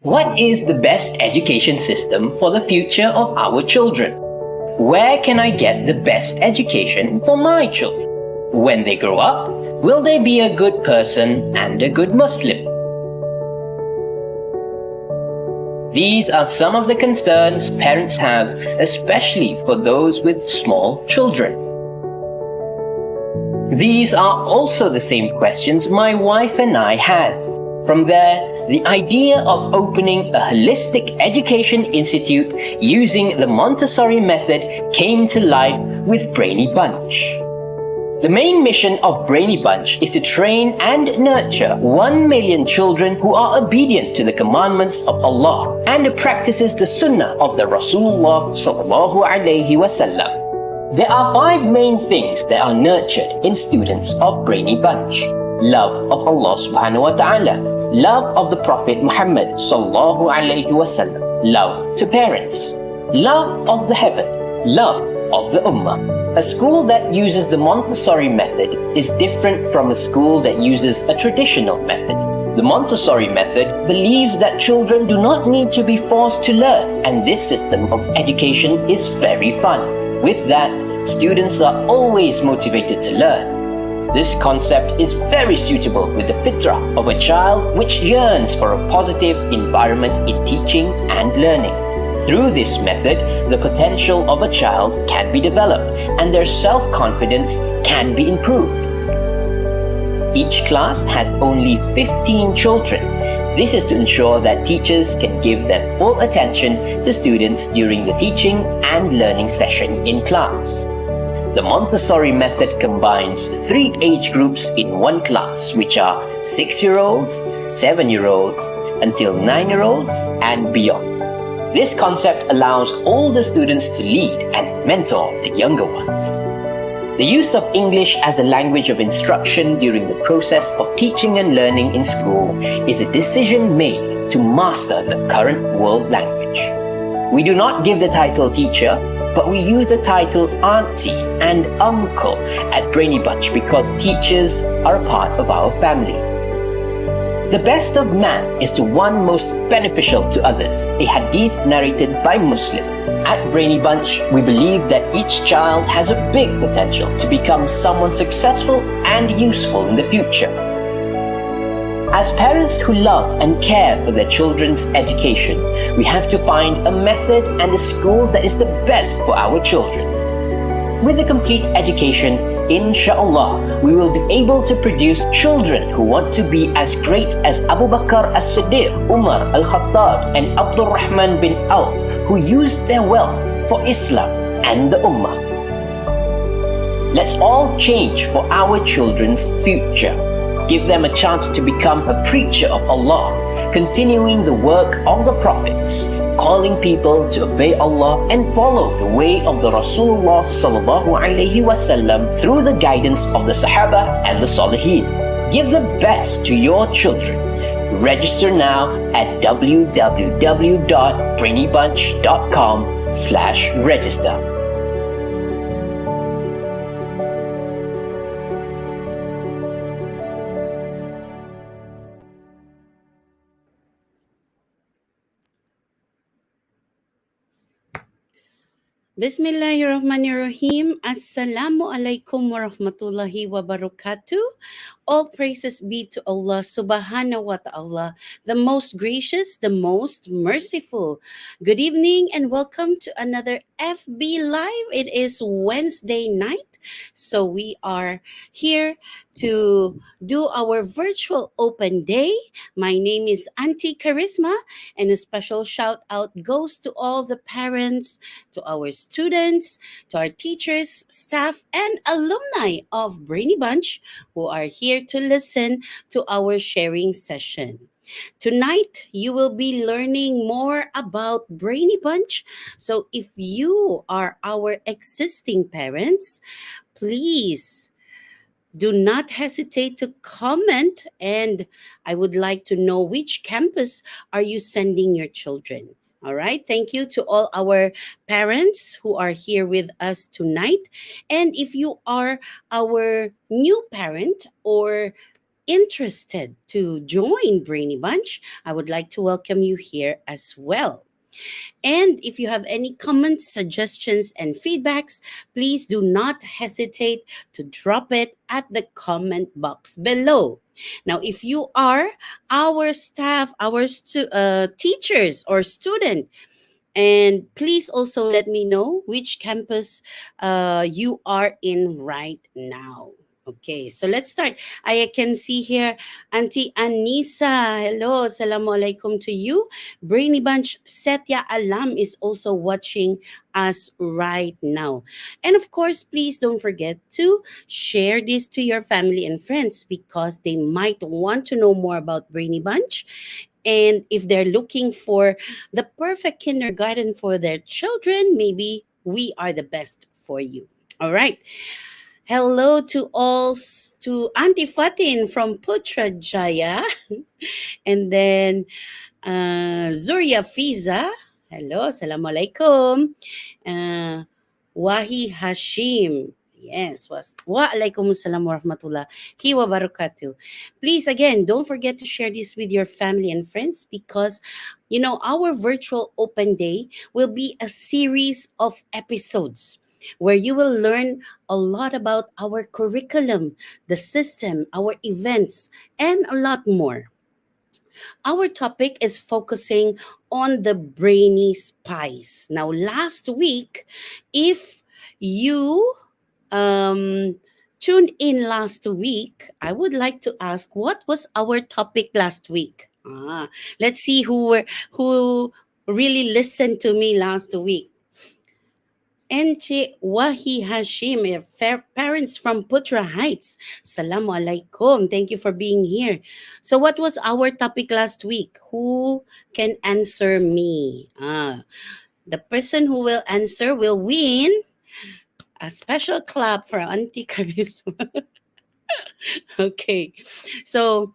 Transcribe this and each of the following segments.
What is the best education system for the future of our children? Where can I get the best education for my children? When they grow up, will they be a good person and a good Muslim? These are some of the concerns parents have, especially for those with small children. These are also the same questions my wife and I had. From there, the idea of opening a holistic education institute using the Montessori method came to life with Brainy Bunch. The main mission of Brainy Bunch is to train and nurture 1 million children who are obedient to the commandments of Allah and practices the sunnah of the Rasulullah sallallahu alaihi wasallam. There are 5 main things that are nurtured in students of Brainy Bunch. Love of Allah subhanahu wa ta'ala, love of the Prophet Muhammad sallallahu alaihi wasallam, love to parents, love of the heaven, love of the ummah. A school that uses the Montessori method is different from a school that uses a traditional method. The Montessori method believes that children do not need to be forced to learn, and this system of education is very fun. With that, students are always motivated to learn. This concept is very suitable with the fitrah of a child which yearns for a positive environment in teaching and learning. Through this method, the potential of a child can be developed and their self-confidence can be improved. Each class has only 15 children. This is to ensure that teachers can give their full attention to students during the teaching and learning session in class. The Montessori method combines 3 age groups in one class, which are 6-year-olds, 7-year-olds, until 9-year-olds and beyond. This concept allows all the students to lead and mentor the younger ones. The use of English as a language of instruction during the process of teaching and learning in school is a decision made to master the current world language. We do not give the title teacher, but we use the title auntie and uncle at Brainy Bunch because teachers are a part of our family. The best of man is the one most beneficial to others, a hadith narrated by Muslim. At Brainy Bunch, we believe that each child has a big potential to become someone successful and useful in the future. As parents who love and care for their children's education, we have to find a method and a school that is the best for our children. With a complete education, inshallah, we will be able to produce children who want to be as great as Abu Bakr as-Siddiq, Umar al-Khattab, and Abdul Rahman bin Auf, who used their wealth for Islam and the Ummah. Let's all change for our children's future. Give them a chance to become a preacher of Allah, continuing the work of the prophets, calling people to obey Allah and follow the way of the Rasulullah sallallahu alaihi wasallam through the guidance of the Sahaba and the Salihin. Give the best to your children. Register now at www.brainybunch.com/register. Bismillahirrahmanirrahim. Assalamu alaikum warahmatullahi wabarakatuh. All praises be to Allah subhanahu wa ta'ala, the most gracious, the most merciful. Good evening and welcome to another FB Live. It is Wednesday night, so we are here to do our virtual open day. My name is Auntie Charisma, and a special shout out goes to all the parents, to our students, to our teachers, staff, and alumni of Brainy Bunch who are here to listen to our sharing session. Tonight, you will be learning more about Brainy Bunch. So if you are our existing parents, please do not hesitate to comment, and I would like to know which campus are you sending your children. All right. Thank you to all our parents who are here with us tonight. And if you are our new parent or interested to join Brainy Bunch, I would like to welcome you here as well. And if you have any comments, suggestions, and feedbacks, please do not hesitate to drop it at the comment box below. Now, if you are our staff, our teachers or student, and please also let me know which campus you are in right now. Okay, so let's start. I can see here Auntie Anisa. Hello, assalamu alaikum to you. Brainy Bunch Setya Alam is also watching us right now. And of course, please don't forget to share this to your family and friends because they might want to know more about Brainy Bunch, and if they're looking for the perfect kindergarten for their children, maybe we are the best for you. All right. Hello to all, to Auntie Fatin from Putrajaya. And then Zuria Fiza. Hello, assalamu alaikum. Uh, Wahi Hashim. Yes, was wa alaikum assalam wa rahmatullahi wa barakatuh. Please again, don't forget to share this with your family and friends because our virtual open day will be a series of episodes where you will learn a lot about our curriculum, the system, our events, and a lot more. Our topic is focusing on the brainy spice. Now, last week, if you um, tuned in last week, I would like to ask what was our topic last week? Let's see who really listened to me last week. Enche Wahi Hashim, parents from Putra Heights. Salamu alaikum. Thank you for being here. So, what was our topic last week? Who can answer me? The person who will answer will win a special clap for Auntie Charisma. Okay. So,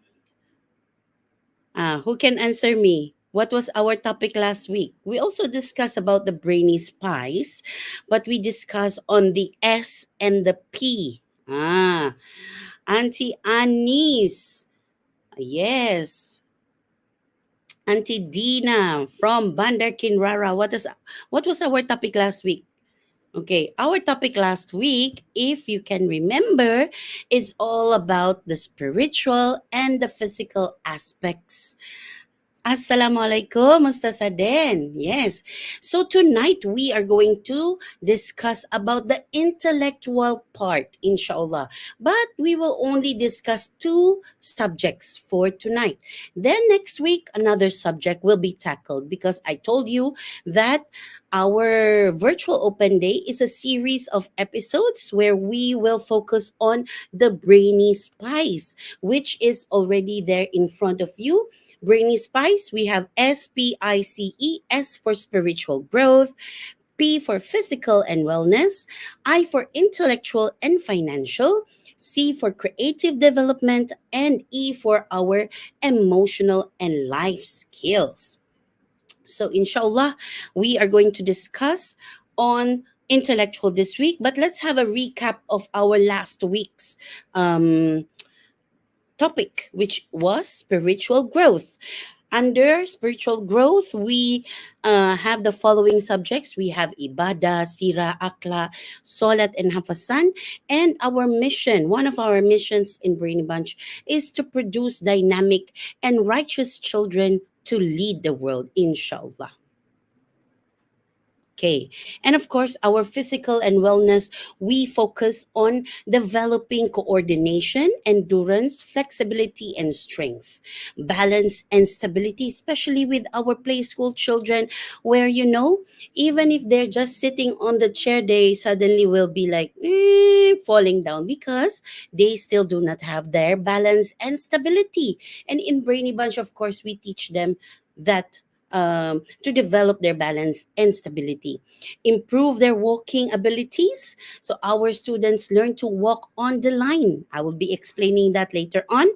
who can answer me? What was our topic last week? We also discussed about the brainy spice, but we discussed on the S and the P. Auntie Anise. Yes. Auntie Dina from Bandar Kinrara. What was our topic last week? Okay, our topic last week, if you can remember, is all about the spiritual and the physical aspects. Assalamualaikum, Mustafa Den. Yes. So tonight we are going to discuss about the intellectual part, inshallah. But we will only discuss two subjects for tonight. Then next week, another subject will be tackled because I told you that our virtual open day is a series of episodes where we will focus on the brainy spice, which is already there in front of you. Brainy Spice, we have SPICE, S for spiritual growth, P for physical and wellness, I for intellectual and financial, C for creative development, and E for our emotional and life skills. So, inshallah, we are going to discuss on intellectual this week, but let's have a recap of our last week's topic, which was spiritual growth. Under spiritual growth, we have the following subjects. We have ibadah, sira, akla, solat, and hafasan. And our mission, one of our missions in Brainy Bunch, is to produce dynamic and righteous children to lead the world, inshallah. Okay. And of course, our physical and wellness, we focus on developing coordination, endurance, flexibility, and strength, balance and stability, especially with our play school children, where, even if they're just sitting on the chair, they suddenly will be like falling down because they still do not have their balance and stability. And in Brainy Bunch, of course, we teach them that to develop their balance and stability, improve their walking abilities. So our students learn to walk on the line. I will be explaining that later on.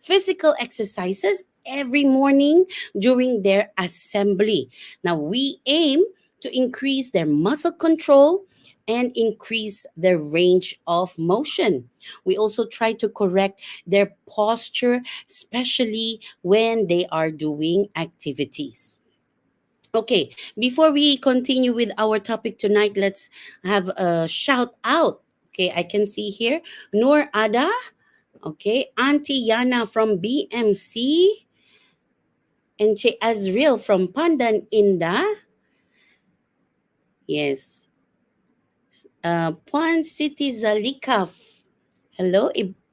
Physical exercises every morning during their assembly. Now we aim to increase their muscle control and increase their range of motion. We also try to correct their posture, especially when they are doing activities. Okay, before we continue with our topic tonight, let's have a shout out. Okay, I can see here Noor Ada, okay, Auntie Yana from BMC, and Che Azriel from Pandan Inda. Yes, Puan City Zalika. Hello,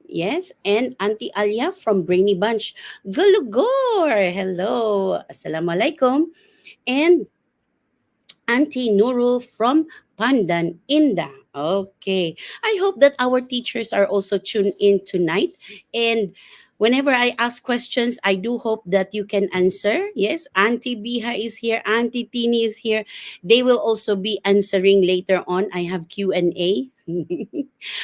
yes, and Auntie Alia from Brainy Bunch. Gulugor. Hello, Assalamualaikum. And Auntie Nurul from Pandan Inda. Okay. I hope that our teachers are also tuned in tonight. And whenever I ask questions, I do hope that you can answer. Yes, Auntie Biha is here, Auntie Tini is here. They will also be answering later on. I have Q&A.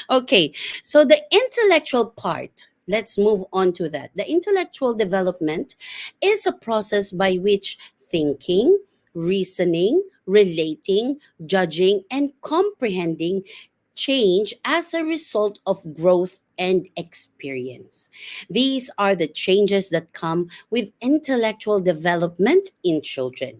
Okay. So the intellectual part, let's move on to that. The intellectual development is a process by which thinking, reasoning, relating, judging, and comprehending change as a result of growth and experience. These are the changes that come with intellectual development in children.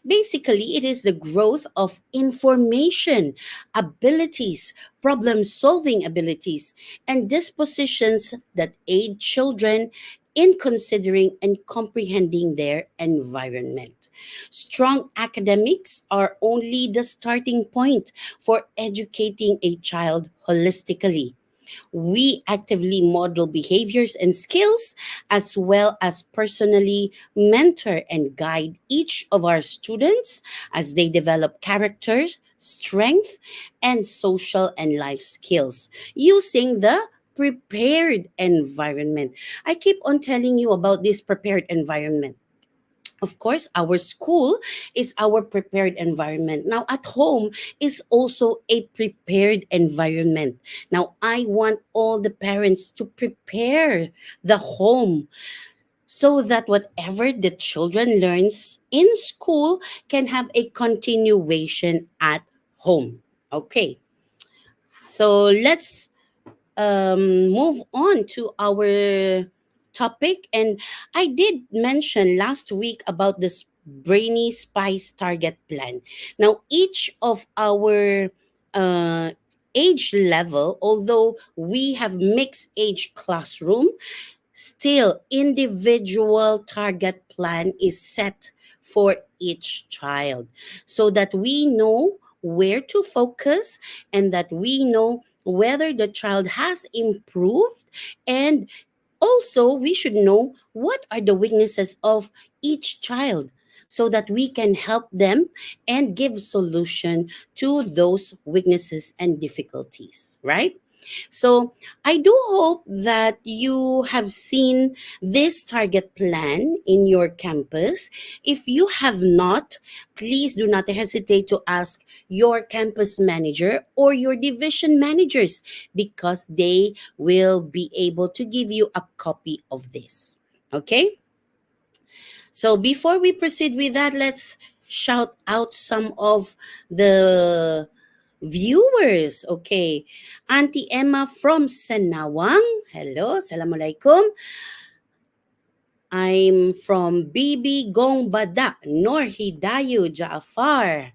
Basically, it is the growth of information, abilities, problem solving abilities, and dispositions that aid children in considering and comprehending their environment. Strong academics are only the starting point for educating a child holistically. We actively model behaviors and skills, as well as personally mentor and guide each of our students as they develop character, strength, and social and life skills using the prepared environment. I keep on telling you about this prepared environment. Of course, our school is our prepared environment. Now, at home is also a prepared environment. Now, I want all the parents to prepare the home so that whatever the children learns in school can have a continuation at home. Okay, so let's move on to our topic. And I did mention last week about this Brainy SPICE target plan. Now, each of our uh, age level, although we have mixed age classroom, still, individual target plan is set for each child so that we know where to focus and that we know whether the child has improved, and also we should know what are the weaknesses of each child so that we can help them and give solution to those weaknesses and difficulties, right? So I do hope that you have seen this target plan in your campus. If you have not, please do not hesitate to ask your campus manager or your division managers because they will be able to give you a copy of this. Okay? So before we proceed with that, let's shout out some of the viewers. Okay. Auntie Emma from Senawang. Hello. Assalamualaikum. I'm from Bibi Gong Bada, Nor Hidayu Jaafar.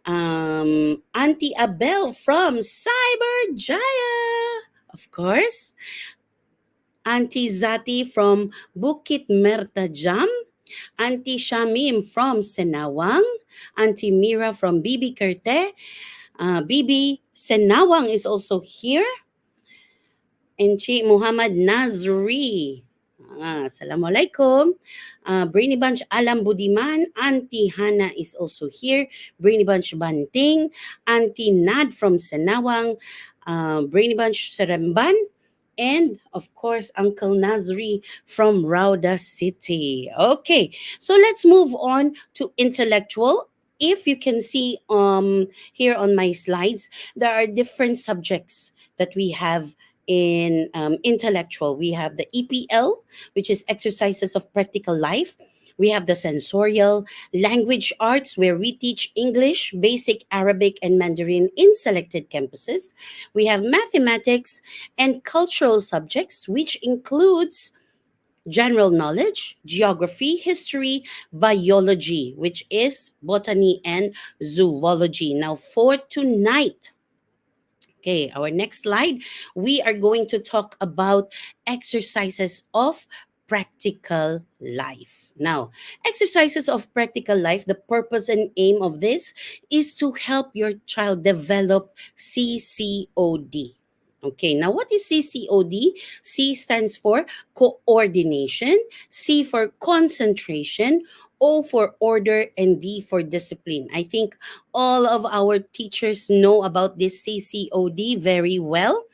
Auntie Abel from Cyber Jaya. Of course. Auntie Zati from Bukit Mertajam. Auntie Shamim from Senawang. Auntie Mira from Bibi Kerte. Bibi Senawang is also here. And Muhammad Nazri. Assalamualaikum. Brainy Bunch Alam Budiman. Auntie Hana is also here. Brainy Bunch Banting. Auntie Nad from Senawang. Brainy Bunch Seremban. And of course, Uncle Nazri from Rauda City. Okay, so let's move on to intellectual. If you can see here on my slides, there are different subjects that we have in intellectual. We have the EPL, which is exercises of practical life. We have the sensorial language arts, where we teach English, basic Arabic, and Mandarin in selected campuses. We have mathematics and cultural subjects, which includes general knowledge, geography, history, biology, which is botany and zoology. Now, for tonight, okay, our next slide, we are going to talk about exercises of practical life. Now, exercises of practical life, the purpose and aim of this is to help your child develop CCOD. Okay, now what is CCOD? C stands for coordination, C for concentration, O for order, and D for discipline. I think all of our teachers know about this CCOD very well.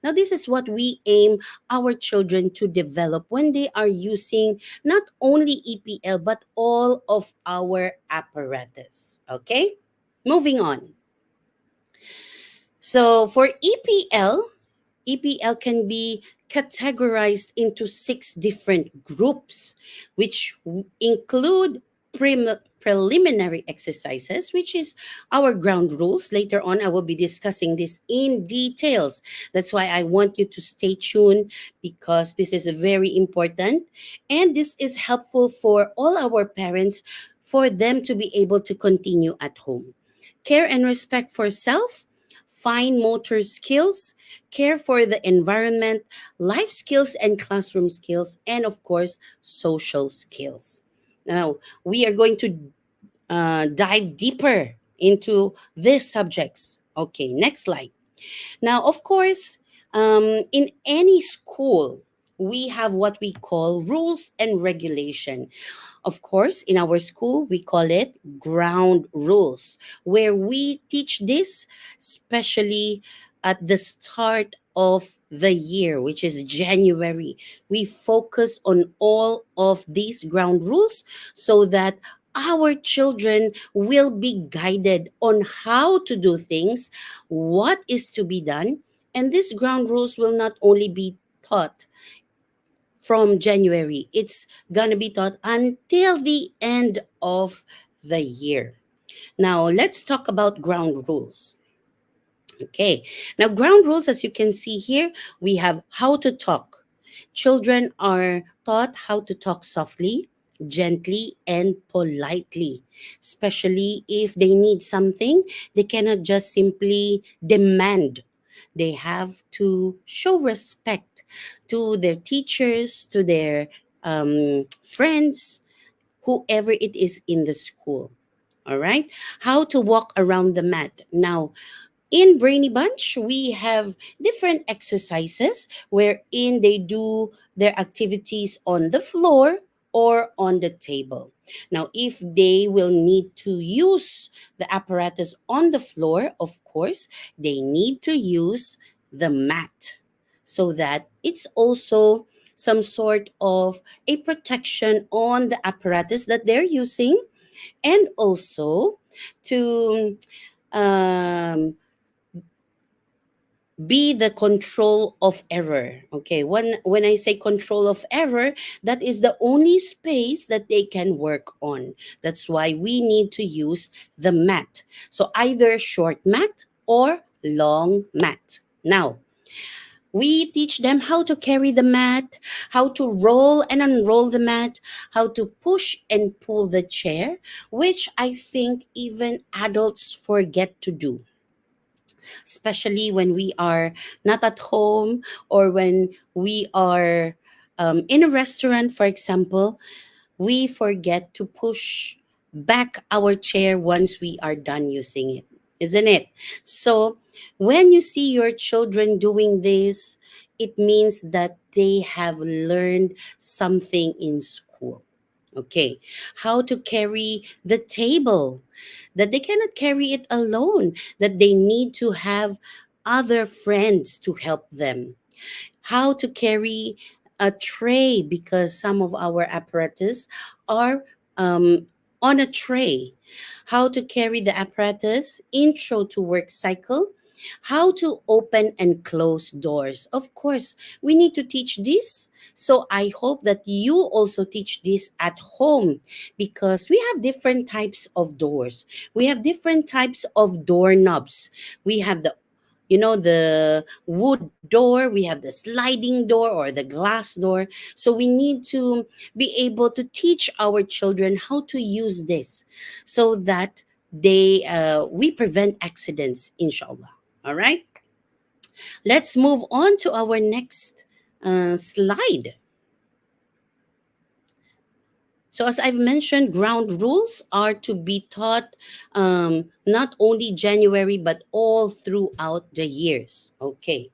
Now, this is what we aim our children to develop when they are using not only EPL but all of our apparatus. Okay? Moving on. So, for EPL can be categorized into six different groups, which include preliminary exercises, which is our ground rules. Later on, I will be discussing this in details. That's why I want you to stay tuned, because this is very important. And this is helpful for all our parents, for them to be able to continue at home. Care and respect for self, fine motor skills, care for the environment, life skills and classroom skills, and of course, social skills. Now, we are going to dive deeper into these subjects. Okay, next slide. Now, of course, in any school, we have what we call rules and regulation. Of course, in our school, we call it ground rules, where we teach this, especially at the start of the year, which is January. We focus on all of these ground rules so that our children will be guided on how to do things, what is to be done, and these ground rules will not only be taught from January. It's going to be taught until the end of the year. Now, let's talk about ground rules. Okay. Now, ground rules, as you can see here, we have how to talk. Children are taught how to talk softly, gently, and politely. Especially if they need something, they cannot just simply demand. They have to show respect to their teachers, to their friends, whoever it is in the school. All right. How to walk around the mat. Now, in Brainy Bunch, we have different exercises wherein they do their activities on the floor or on the table. Now, if they will need to use the apparatus on the floor, of course, they need to use the mat, so that it's also some sort of a protection on the apparatus that they're using, and also to um, be the control of error. Okay, when I say control of error, that is the only space that they can work on. That's why we need to use the mat. So either short mat or long mat. Now, we teach them how to carry the mat, how to roll and unroll the mat, how to push and pull the chair, which I think even adults forget to do, especially when we are not at home, or when we are in a restaurant, for example. We forget to push back our chair once we are done using it, isn't it? So, when you see your children doing this, it means that they have learned something in school. Okay, how to carry the table, that they cannot carry it alone, that they need to have other friends to help them. How to carry a tray, because some of our apparatus are on a tray. How to carry the apparatus, intro to work cycle, How to open and close doors. Of course, we need to teach this. So I hope that you also teach this at home, because we have different types of doors. We have different types of doorknobs. We have the wood door, we have the sliding door or the glass door. So we need to be able to teach our children how to use this, so that we prevent accidents, inshallah. All right, let's move on to our next slide. So, as I've mentioned, ground rules are to be taught not only January but all throughout the years. Okay.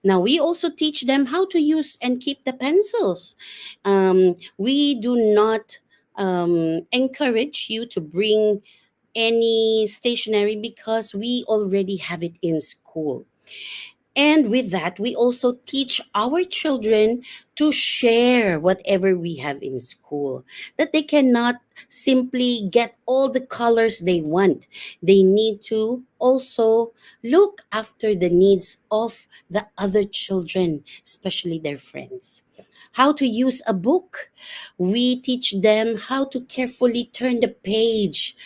Now, we also teach them how to use and keep the pencils. We do not encourage you to bring any stationery, because we already have it in school. And with that, we also teach our children to share whatever we have in school, that they cannot simply get all the colors they want. They need to also look after the needs of the other children, especially their friends. How to use a book. We teach them how to carefully turn the page,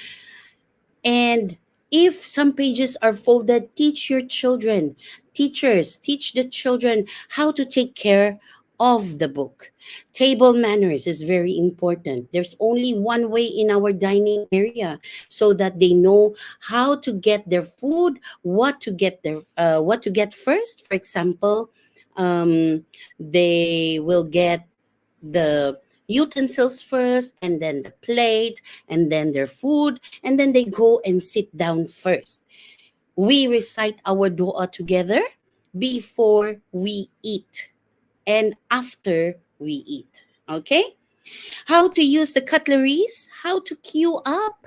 and if some pages are folded, teach your children, teachers, teach the children how to take care of the book. Table manners is very important. There's only one way in our dining area, so that they know how to get their food, what to get first. For example, they will get the utensils first, and then the plate, and then their food, and then they go and sit down first. We recite our dua together before we eat and after we eat. Okay? How to use the cutleries, how to queue up.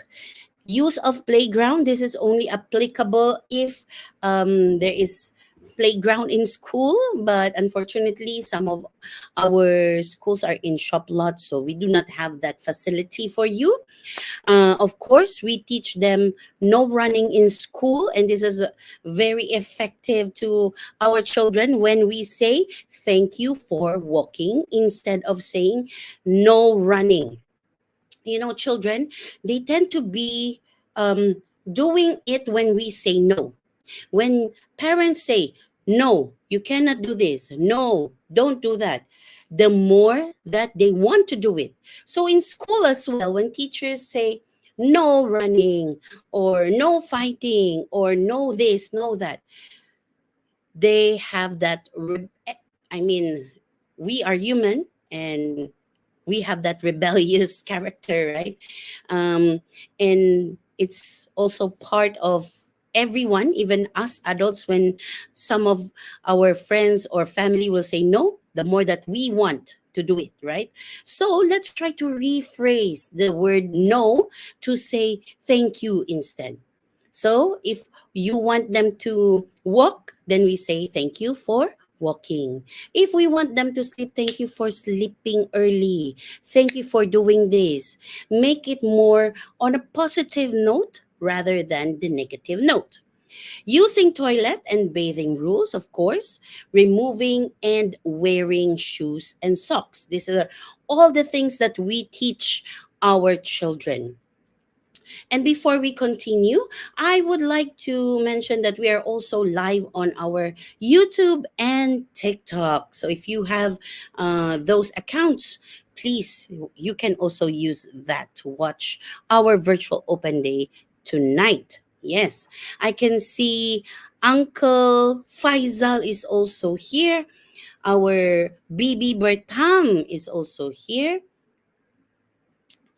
Use of playground, this is only applicable if there is playground in school, but unfortunately some of our schools are in shop lots, so we do not have that facility for you. Of course, we teach them no running in school, and this is very effective to our children when we say thank you for walking instead of saying no running. Children, they tend to be doing it when we say no. When parents say, no, you cannot do this, no, don't do that, the more that they want to do it. So in school as well, when teachers say, no running, or no fighting, or no this, no that, they have I mean, we are human, and we have that rebellious character, right? um, and it's also part of everyone, even us adults, when some of our friends or family will say no, the more that we want to do it, right? So let's try to rephrase the word no to say thank you instead. So if you want them to walk, then we say thank you for walking. If we want them to sleep, thank you for sleeping early. Thank you for doing this. Make it more on a positive note rather than the negative note. Using toilet and bathing rules, of course, removing and wearing shoes and socks. These are all the things that we teach our children. And before we continue, I would like to mention that we are also live on our YouTube and TikTok. So if you have those accounts, please, you can also use that to watch our virtual open day tonight. Yes, I can see Uncle Faisal is also here. Our Bibi Bertam is also here.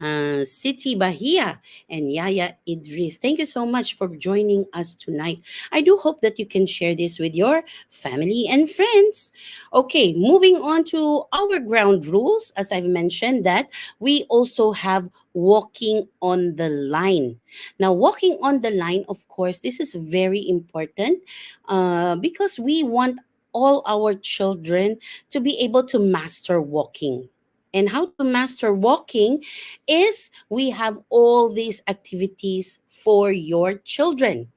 Siti Bahia and Yaya Idris. Thank you so much for joining us tonight. I do hope that you can share this with your family and friends. Okay, moving on to our ground rules. As I've mentioned, that we also have walking on the line. Now, walking on the line, of course, this is very important because we want all our children to be able to master walking. And how to master walking is we have all these activities for your children.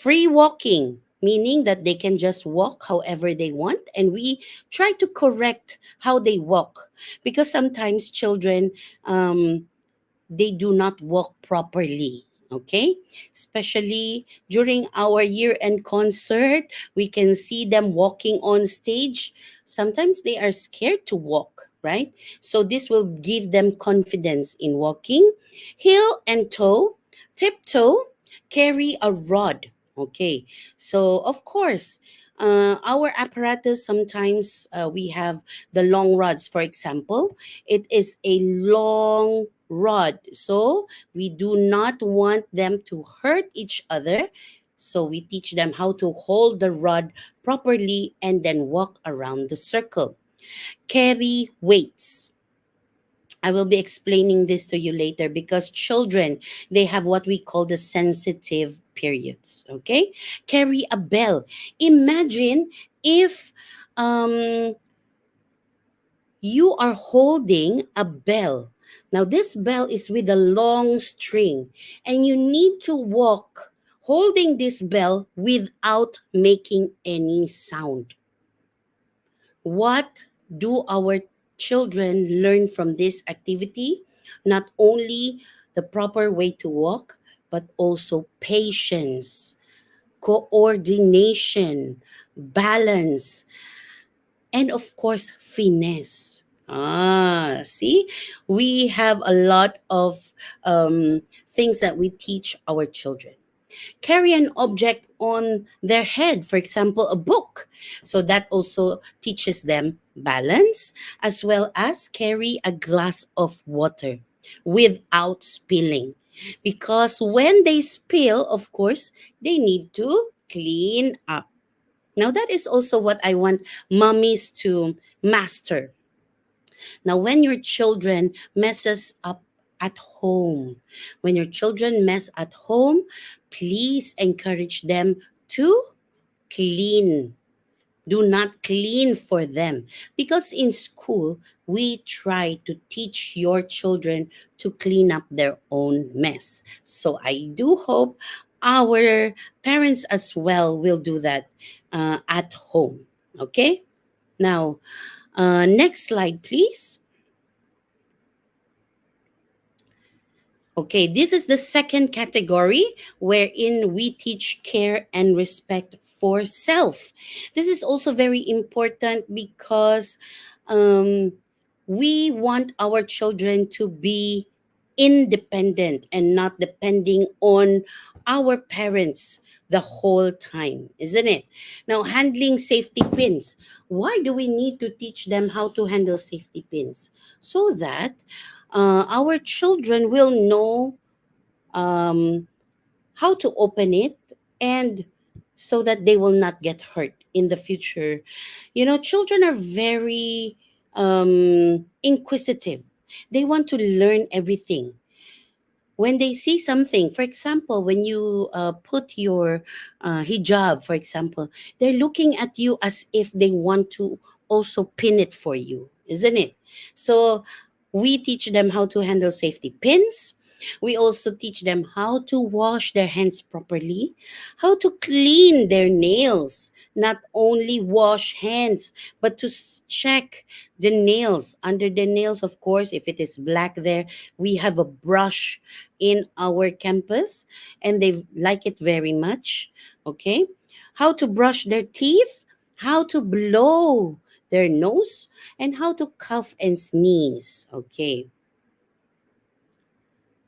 Free walking, meaning that they can just walk however they want, and we try to correct how they walk, because sometimes children, um, they do not walk properly. Okay, especially during our year end concert, we can see them walking on stage. Sometimes they are scared to walk, right? So this will give them confidence in walking. Heel and toe, tiptoe, carry a rod. Okay, so of course, our apparatus, sometimes we have the long rods. For example, it is a long rod. So we do not want them to hurt each other. So we teach them how to hold the rod properly and then walk around the circle. Carry weights. I will be explaining this to you later, because children, they have what we call the sensitive periods. Okay? Carry a bell. Imagine if um you are holding a bell. Now, this bell is with a long string, and you need to walk holding this bell without making any sound. What do our children learn from this activity? Not only the proper way to walk, but also patience, coordination, balance, and of course, finesse. See, we have a lot of things that we teach our children. Carry an object on their head, for example, a book. So that also teaches them balance, as well as carry a glass of water without spilling. Because when they spill, of course, they need to clean up. Now, that is also what I want mummies to master. Now, when your children messes up at home, when your children mess at home, please encourage them to clean. Do not clean for them, because in school we try to teach your children to clean up their own mess. So I do hope our parents as well will do that at home. Okay, now next slide please. Okay, this is the second category, wherein we teach care and respect for self. This is also very important, because um, we want our children to be independent and not depending on our parents the whole time, isn't it? Now, handling safety pins. Why do we need to teach them how to handle safety pins? So that our children will know um, how to open it, and so that they will not get hurt in the future. You know, children are very inquisitive. They want to learn everything when they see something. For example, when you put your hijab, for example, they're looking at you as if they want to also pin it for you, isn't it? So we teach them how to handle safety pins. We also teach them how to wash their hands properly, how to clean their nails, not only wash hands, but to check the nails. Under the nails, of course, if it is black there, we have a brush in our campus, and they like it very much. Okay, how to brush their teeth, how to blow their nose, and how to cough and sneeze. Okay,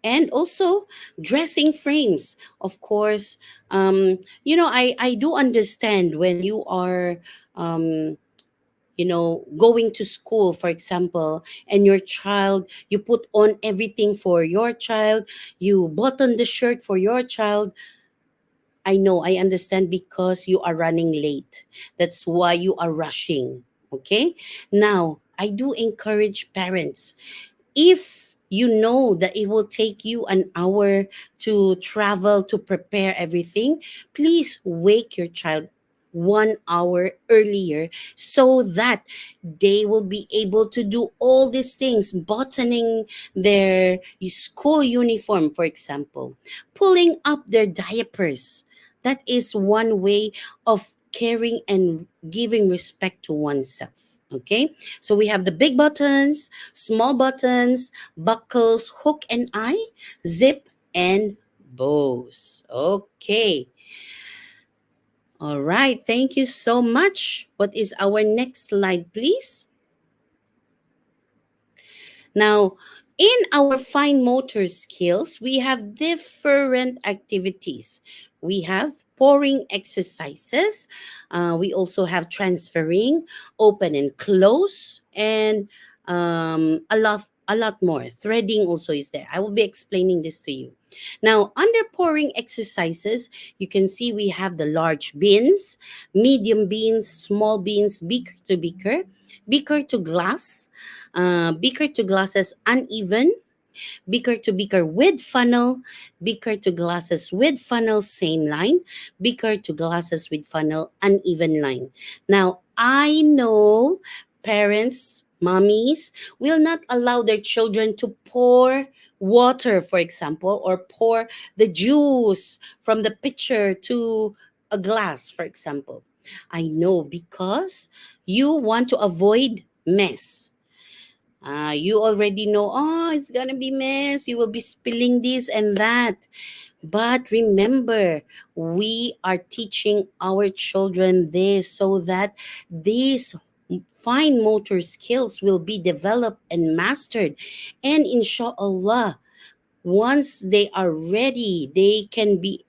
and also dressing frames, of course. I do understand when you are going to school, for example, and your child, you put on everything for your child, you button the shirt for your child. I know, I understand, because you are running late. That's why you are rushing. Okay, now I do encourage parents, if you know that it will take you an hour to travel to prepare everything, please wake your child 1 hour earlier, so that they will be able to do all these things, buttoning their school uniform, for example, pulling up their diapers. That is one way of caring and giving respect to oneself. Okay, so we have the big buttons, small buttons, buckles, hook and eye, zip, and bows. Okay, all right, thank you so much. What is our next slide, please? Now, in our fine motor skills, we have different activities. We have pouring exercises. We also have transferring, open and close, and a lot more. Threading also is there. I will be explaining this to you. Now, under pouring exercises, you can see we have the large beans, medium beans, small beans, beaker to beaker, beaker to glass, beaker to glasses uneven, beaker to beaker with funnel, beaker to glasses with funnel same line, beaker to glasses with funnel uneven line. Now, I know parents, mommies will not allow their children to pour water, for example, or pour the juice from the pitcher to a glass, for example. I know because you want to avoid mess. You already know, oh, it's gonna be mess. You will be spilling this and that. But remember, we are teaching our children this so that these fine motor skills will be developed and mastered. And inshallah, once they are ready, they can be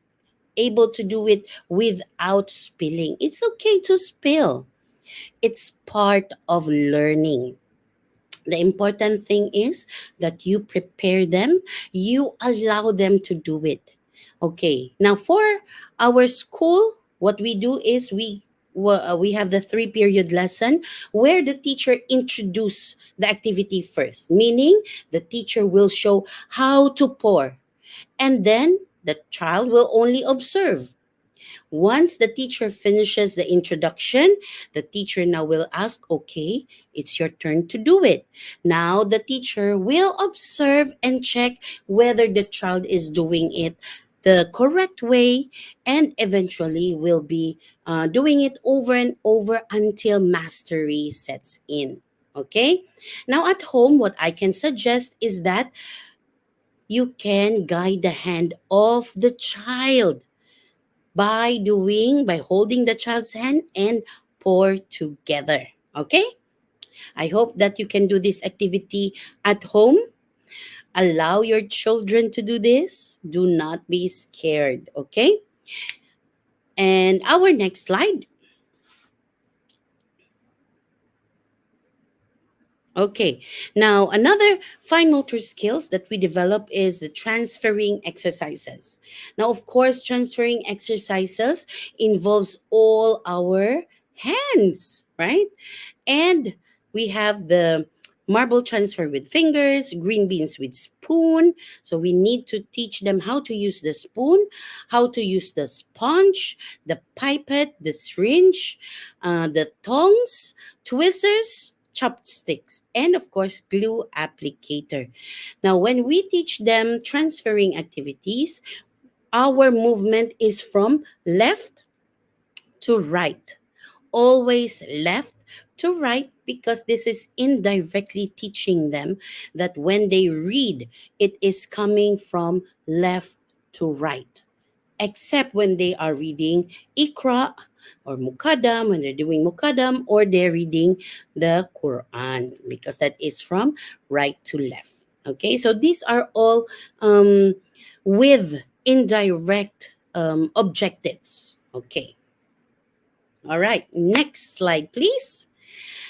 able to do it without spilling. It's okay to spill. It's part of learning. The important thing is that you prepare them, you allow them to do it. Okay, now for our school, what we do is we have the 3 period lesson where the teacher introduce the activity first, meaning the teacher will show how to pour, and then the child will only observe. Once the teacher finishes the introduction, the teacher now will ask, okay, it's your turn to do it. Now the teacher will observe and check whether the child is doing it the correct way, and eventually will be doing it over and over until mastery sets in. Okay? Now at home, what I can suggest is that you can guide the hand of the child by holding the child's hand and pour together. Okay? I hope that you can do this activity at home. Allow your children to do this. Do not be scared. Okay? And our next slide. Okay, now another fine motor skills that we develop is the transferring exercises. Now, of course, transferring exercises involves all our hands, right? And we have the marble transfer with fingers, green beans with spoon. So we need to teach them how to use the spoon, how to use the sponge, the pipette, the syringe, the tongs, tweezers, chopsticks, and of course, glue applicator. Now, when we teach them transferring activities, our movement is from left to right, always left to right, because this is indirectly teaching them that when they read, it is coming from left to right, except when they are reading Ikra or Mukadam, when they're doing Mukadam, or they're reading the Quran, because that is from right to left. Okay, so these are all with indirect objectives. Okay, all right, next slide, please.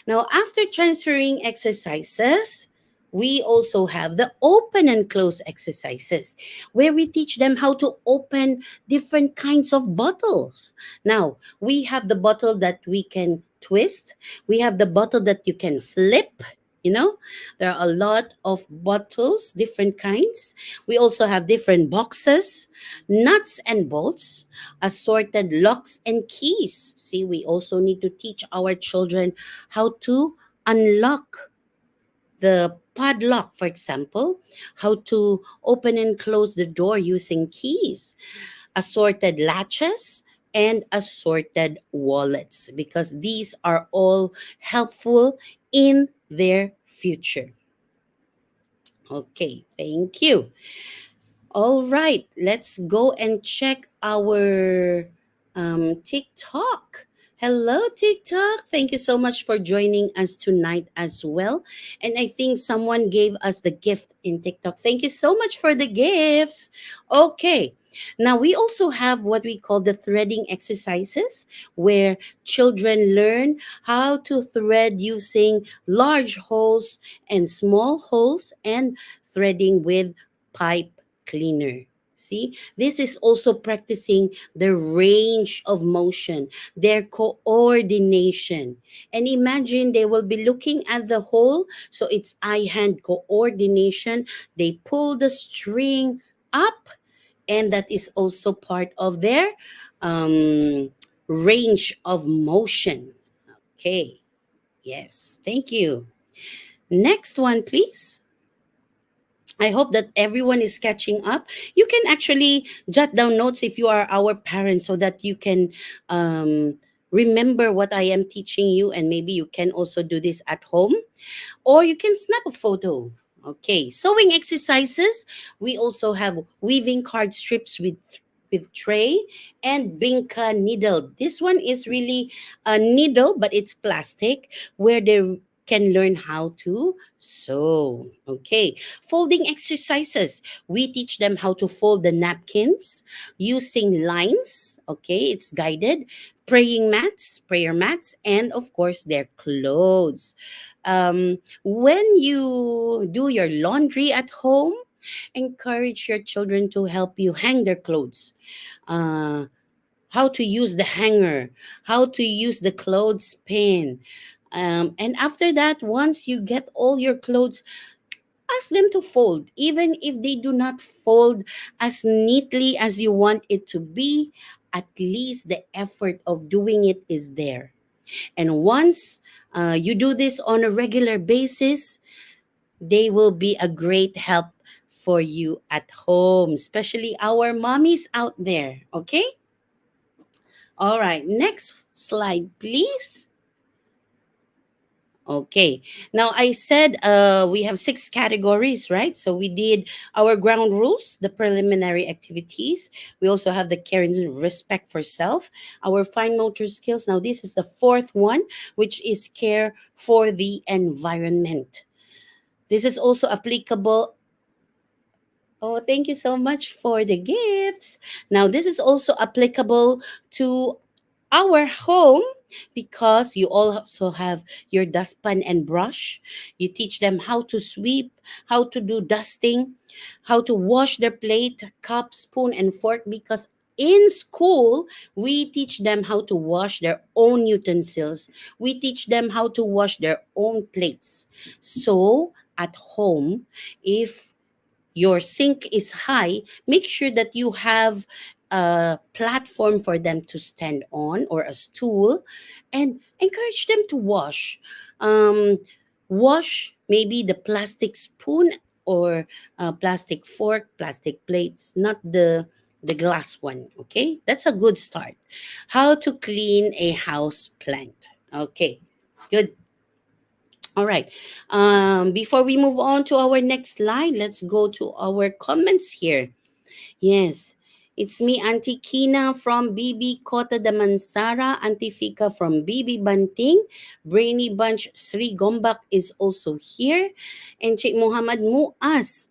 Now, after transferring exercises, we also have the open and close exercises where we teach them how to open different kinds of bottles. Now, we have the bottle that we can twist, we have the bottle that you can flip. You know, there are a lot of bottles, different kinds. We also have different boxes, nuts and bolts, assorted locks and keys. See, we also need to teach our children how to unlock the padlock, for example, how to open and close the door using keys. assorted latches, and assorted wallets, because these are all helpful in their future. Okay, thank you. All right, let's go and check our TikTok. Hello, TikTok. Thank you so much for joining us tonight as well. And I think someone gave us the gift in TikTok. Thank you so much for the gifts. Okay, now we also have what we call the threading exercises, where children learn how to thread using large holes and small holes, and threading with pipe cleaner. See, this is also practicing the range of motion, their coordination. And imagine they will be looking at the hole, so it's eye hand coordination. They pull the string up, and that is also part of their um, range of motion. Okay, yes, thank you. Next one, please. I hope that everyone is catching up. You can actually jot down notes if you are our parents, so that you can remember what I am teaching you, and maybe you can also do this at home, or you can snap a photo. Okay, sewing exercises. We also have weaving card strips with tray, and binka needle. This one is really a needle, but it's plastic, where they can learn how to sew. Okay, folding exercises. We teach them how to fold the napkins using lines. Okay, it's guided. Praying mats, prayer mats, and of course their clothes. When you do your laundry at home, encourage your children to help you hang their clothes. Uh, how to use the hanger, how to use the clothespin. And after that, once you get all your clothes, ask them to fold. Even if they do not fold as neatly as you want it to be, at least the effort of doing it is there. And once you do this on a regular basis, they will be a great help for you at home, especially our mommies out there. Okay? All right. Next slide, please. Okay. Now I said we have six categories, right? So we did our ground rules, the preliminary activities. We also have the care and respect for self, our fine motor skills. Now this is the fourth one, which is care for the environment. This is also applicable. Oh, thank you so much for the gifts. Now, this is also applicable to our home, because you also have your dustpan and brush. You teach them how to sweep, how to do dusting, how to wash their plate, cup, spoon, and fork, because in school, we teach them how to wash their own utensils. We teach them how to wash their own plates. So, at home, if your sink is high, make sure that you have a platform for them to stand on, or a stool, and encourage them to wash. Um, Wash maybe the plastic spoon, or plastic fork, plastic plates, not the glass one. Okay, that's a good start. How to clean a house plant. Okay, good. All right. Before we move on to our next slide, let's go to our comments here. Yes. It's me, Auntie Kina from BB Kota Damansara, Auntie Fika from BB Banting, Brainy Bunch Sri Gombak is also here, and Sheikh Muhammad Muaz,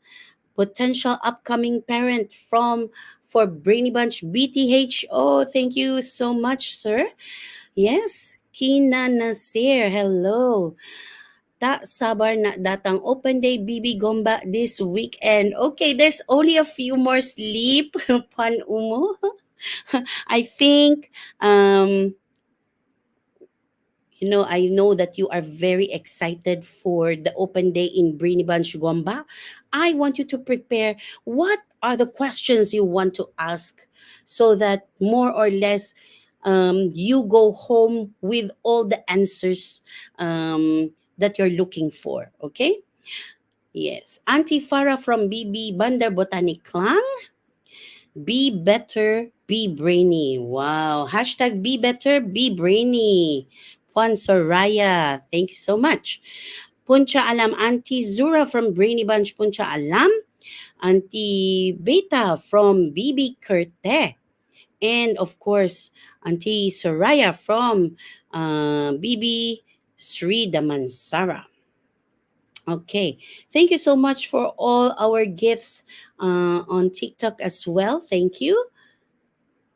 potential upcoming parent from for Brainy Bunch BTH. Oh, thank you so much, sir. Yes. Kina Nasir, hello. Tak sabar nak datang open day BB Gomba this weekend. Okay, there's only a few more sleep. Pan Umo. I think I know that you are very excited for the open day in Briniban Shugomba. I want you to prepare what are the questions you want to ask, so that more or less you go home with all the answers that you're looking for. Okay? Yes. Auntie Farah from BB Bandar Botanic Klang. Be better Be brainy. Wow. Hashtag be better, be brainy. Fun Soraya. Thank you so much. Puncha Alam Auntie Zura from Brainy Bunch Puncha Alam. Auntie Beta from BB Kerte. And of course, Auntie Soraya from BB Sri Damansara. Okay, thank you so much for all our gifts on TikTok as well. Thank you.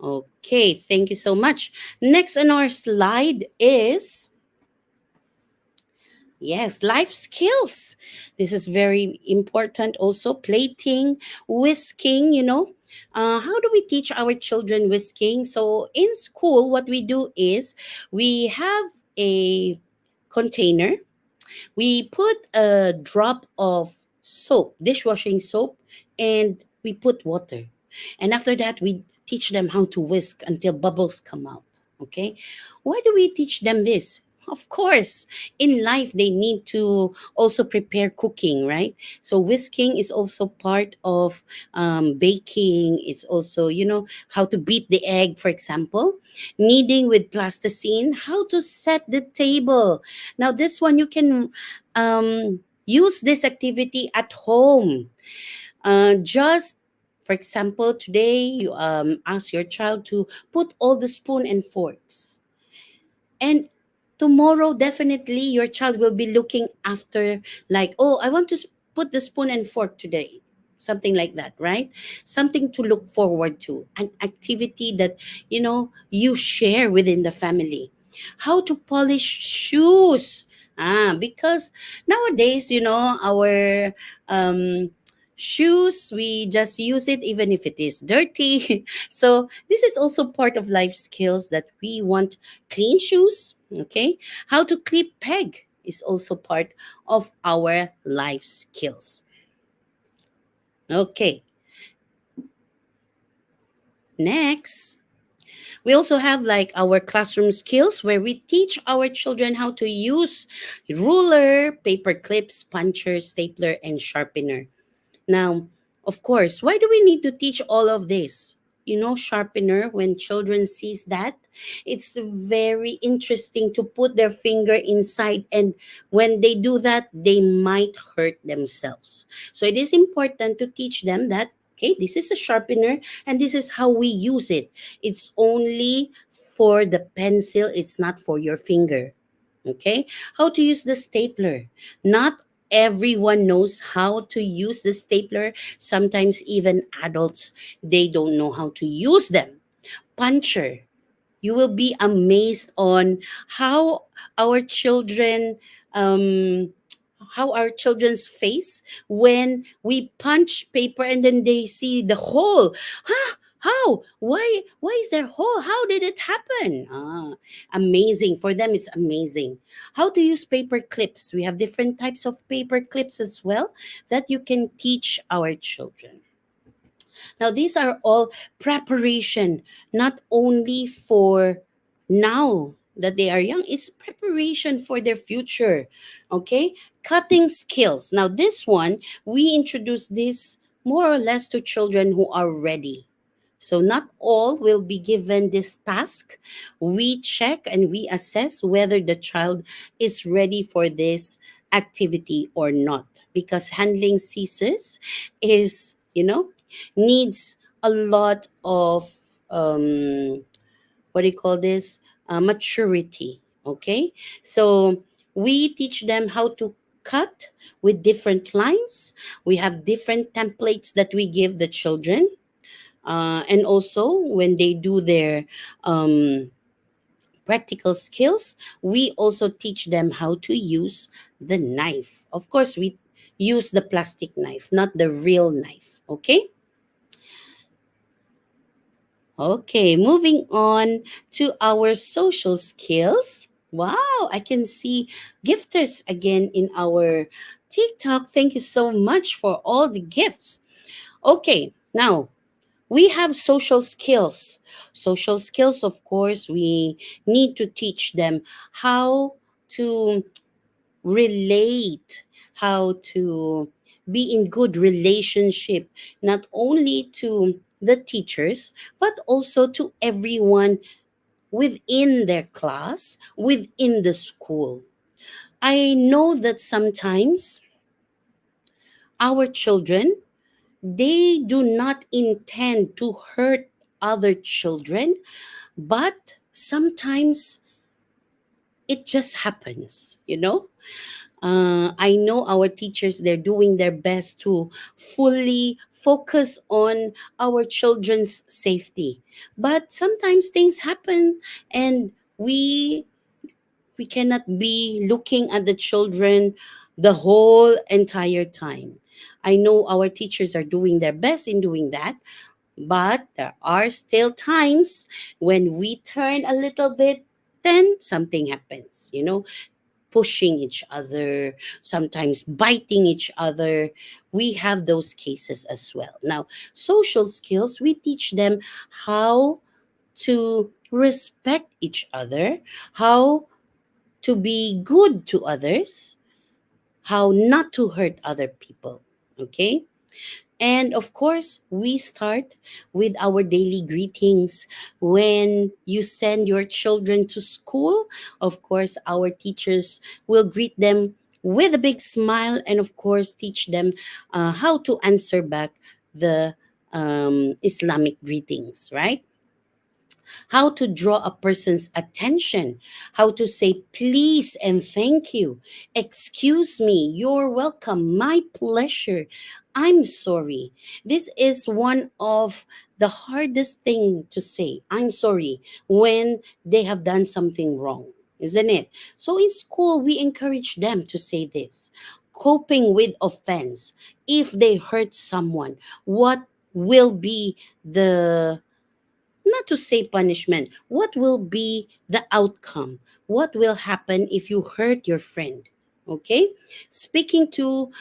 Okay, thank you so much. Next on our slide is, yes, life skills. This is very important also. Plating, whisking, How do we teach our children whisking? So in school, what we do is we have a container. We put a drop of soap, dishwashing soap, and we put water. And after that, we teach them how to whisk until bubbles come out. Okay? Why do we teach them this? Of course, in life, they need to also prepare cooking, right? So, whisking is also part of baking. It's also, how to beat the egg, for example. Kneading with plasticine, how to set the table. Now, this one you can use this activity at home. Just for example, today you ask your child to put all the spoon and forks, and tomorrow definitely your child will be looking after, like, oh, I want to put the spoon and fork today, something like that, right? Something to look forward to, an activity that you share within the family. How to polish shoes, because nowadays, our shoes, we just use it even if it is dirty. So this is also part of life skills that we want. Clean shoes, okay? How to clip peg is also part of our life skills. Okay, next. We also have like our classroom skills where we teach our children how to use ruler, paper clips, puncher, stapler, and sharpener. Now, of course, why do we need to teach all of this? Sharpener, when children sees that, it's very interesting to put their finger inside, and when they do that, they might hurt themselves. So it is important to teach them that, okay, this is a sharpener and this is how we use it. It's only for the pencil, it's not for your finger. Okay? How to use the stapler. Not everyone knows how to use the stapler. Sometimes even adults, they don't know how to use them. Puncher. You will be amazed on how our children um how our children's face when we punch paper and then they see the hole. Huh? How? Why is there hole? How did it happen? Amazing. For them, it's amazing. How to use paper clips. We have different types of paper clips as well that you can teach our children. Now, these are all preparation, not only for now that they are young, it's preparation for their future. Okay? Cutting skills. Now, this one, we introduce this more or less to children who are ready. So, not all will be given this task. We check and we assess whether the child is ready for this activity or not. Because handling scissors is, needs a lot of what do you call this, maturity. Okay, so we teach them how to cut with different lines. We have different templates that we give the children, and also when they do their practical skills, we also teach them how to use the knife. Of course, we use the plastic knife, not the real knife. Okay. Okay, moving on to our social skills. Wow, I can see gifters again in our TikTok. Thank you so much for all the gifts. Okay, now we have social skills. Social skills, of course, we need to teach them how to relate, how to be in good relationship, not only to the teachers, but also to everyone within their class, within the school. I know that sometimes our children, they do not intend to hurt other children, but sometimes it just happens, you know? I know our teachers, they're doing their best to fully focus on our children's safety. But sometimes things happen, and we cannot be looking at the children the whole entire time. I know our teachers are doing their best in doing that, but there are still times when we turn a little bit, then something happens, pushing each other, sometimes biting each other. We have those cases as well. Now, social skills, we teach them how to respect each other, how to be good to others, how not to hurt other people. Okay? And of course, we start with our daily greetings. When you send your children to school, of course, our teachers will greet them with a big smile and, of course, teach them how to answer back the Islamic greetings, right? How to draw a person's attention, how to say please and thank you, excuse me, you're welcome, my pleasure, I'm sorry. This is one of the hardest thing to say. I'm sorry when they have done something wrong, isn't it? So in school, we encourage them to say this. Coping with offense. If they hurt someone, what will be the, not to say punishment, what will be the outcome? What will happen if you hurt your friend? Okay? Speaking to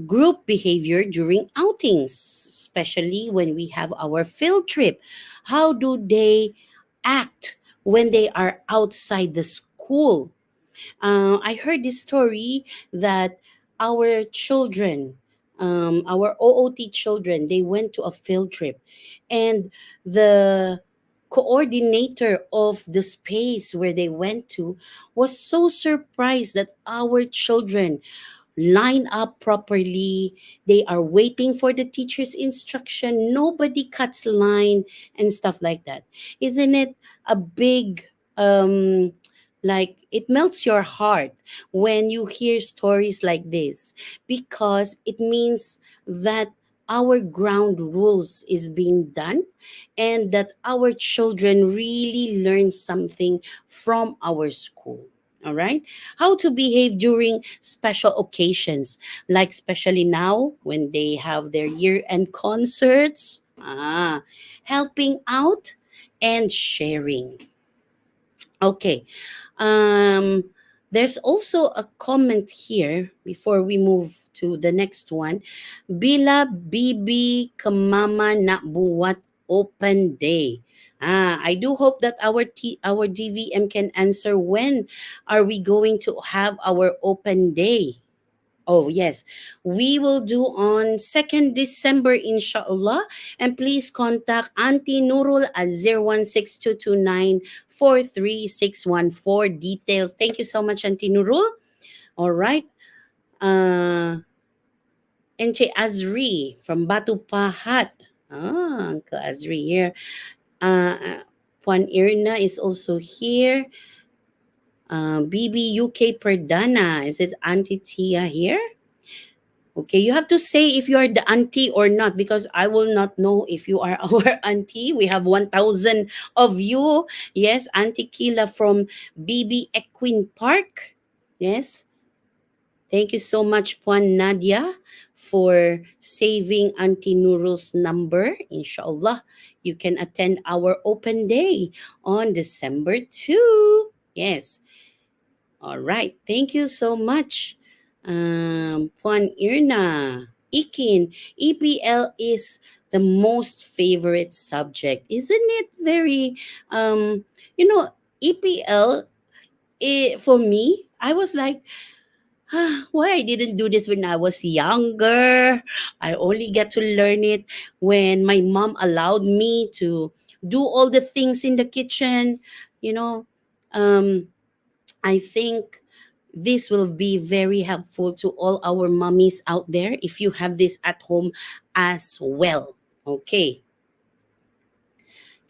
group behavior during outings, especially when we have our field trip. How do they act when they are outside the school? I heard this story that our children, our OOT children, they went to a field trip, and the coordinator of the space where they went to was so surprised that our children line up properly. They are waiting for the teacher's instruction. Nobody cuts line and stuff like that. Isn't it a big, like, it melts your heart when you hear stories like this, because it means that our ground rules is being done, and that our children really learn something from our school. All right, how to behave during special occasions, like especially now when they have their year-end concerts. Helping out and sharing. Okay. Um, there's also a comment here before we move to the next one. Bila bibi kamama na buwat open day. I do hope that our DVM can answer when are we going to have our open day. Oh, yes. We will do on 2nd December, inshallah. And please contact Auntie Nurul at 016229 for details. Thank you so much, Auntie Nurul. All right. Enche Azri from Batu Pahat. Uncle Azri here. Puan Irna is also here. BB UK Perdana. Is it Auntie Tia here? Okay, you have to say if you are the auntie or not, because I will not know if you are our auntie. We have 1,000 of you. Yes, Auntie Kila from BB Equine Park. Yes, thank you so much, Puan Nadia, for saving Auntie Nurul's number. Inshallah, you can attend our open day on December 2. Yes. All right. Thank you so much, Puan Irna. Ikin, EPL is the most favorite subject. Isn't it very, you know, EPL, for me, I was like, Why I didn't do this when I was younger? I only get to learn it when my mom allowed me to do all the things in the kitchen. You know, um, I think this will be very helpful to all our mummies out there if you have this at home as well. Okay.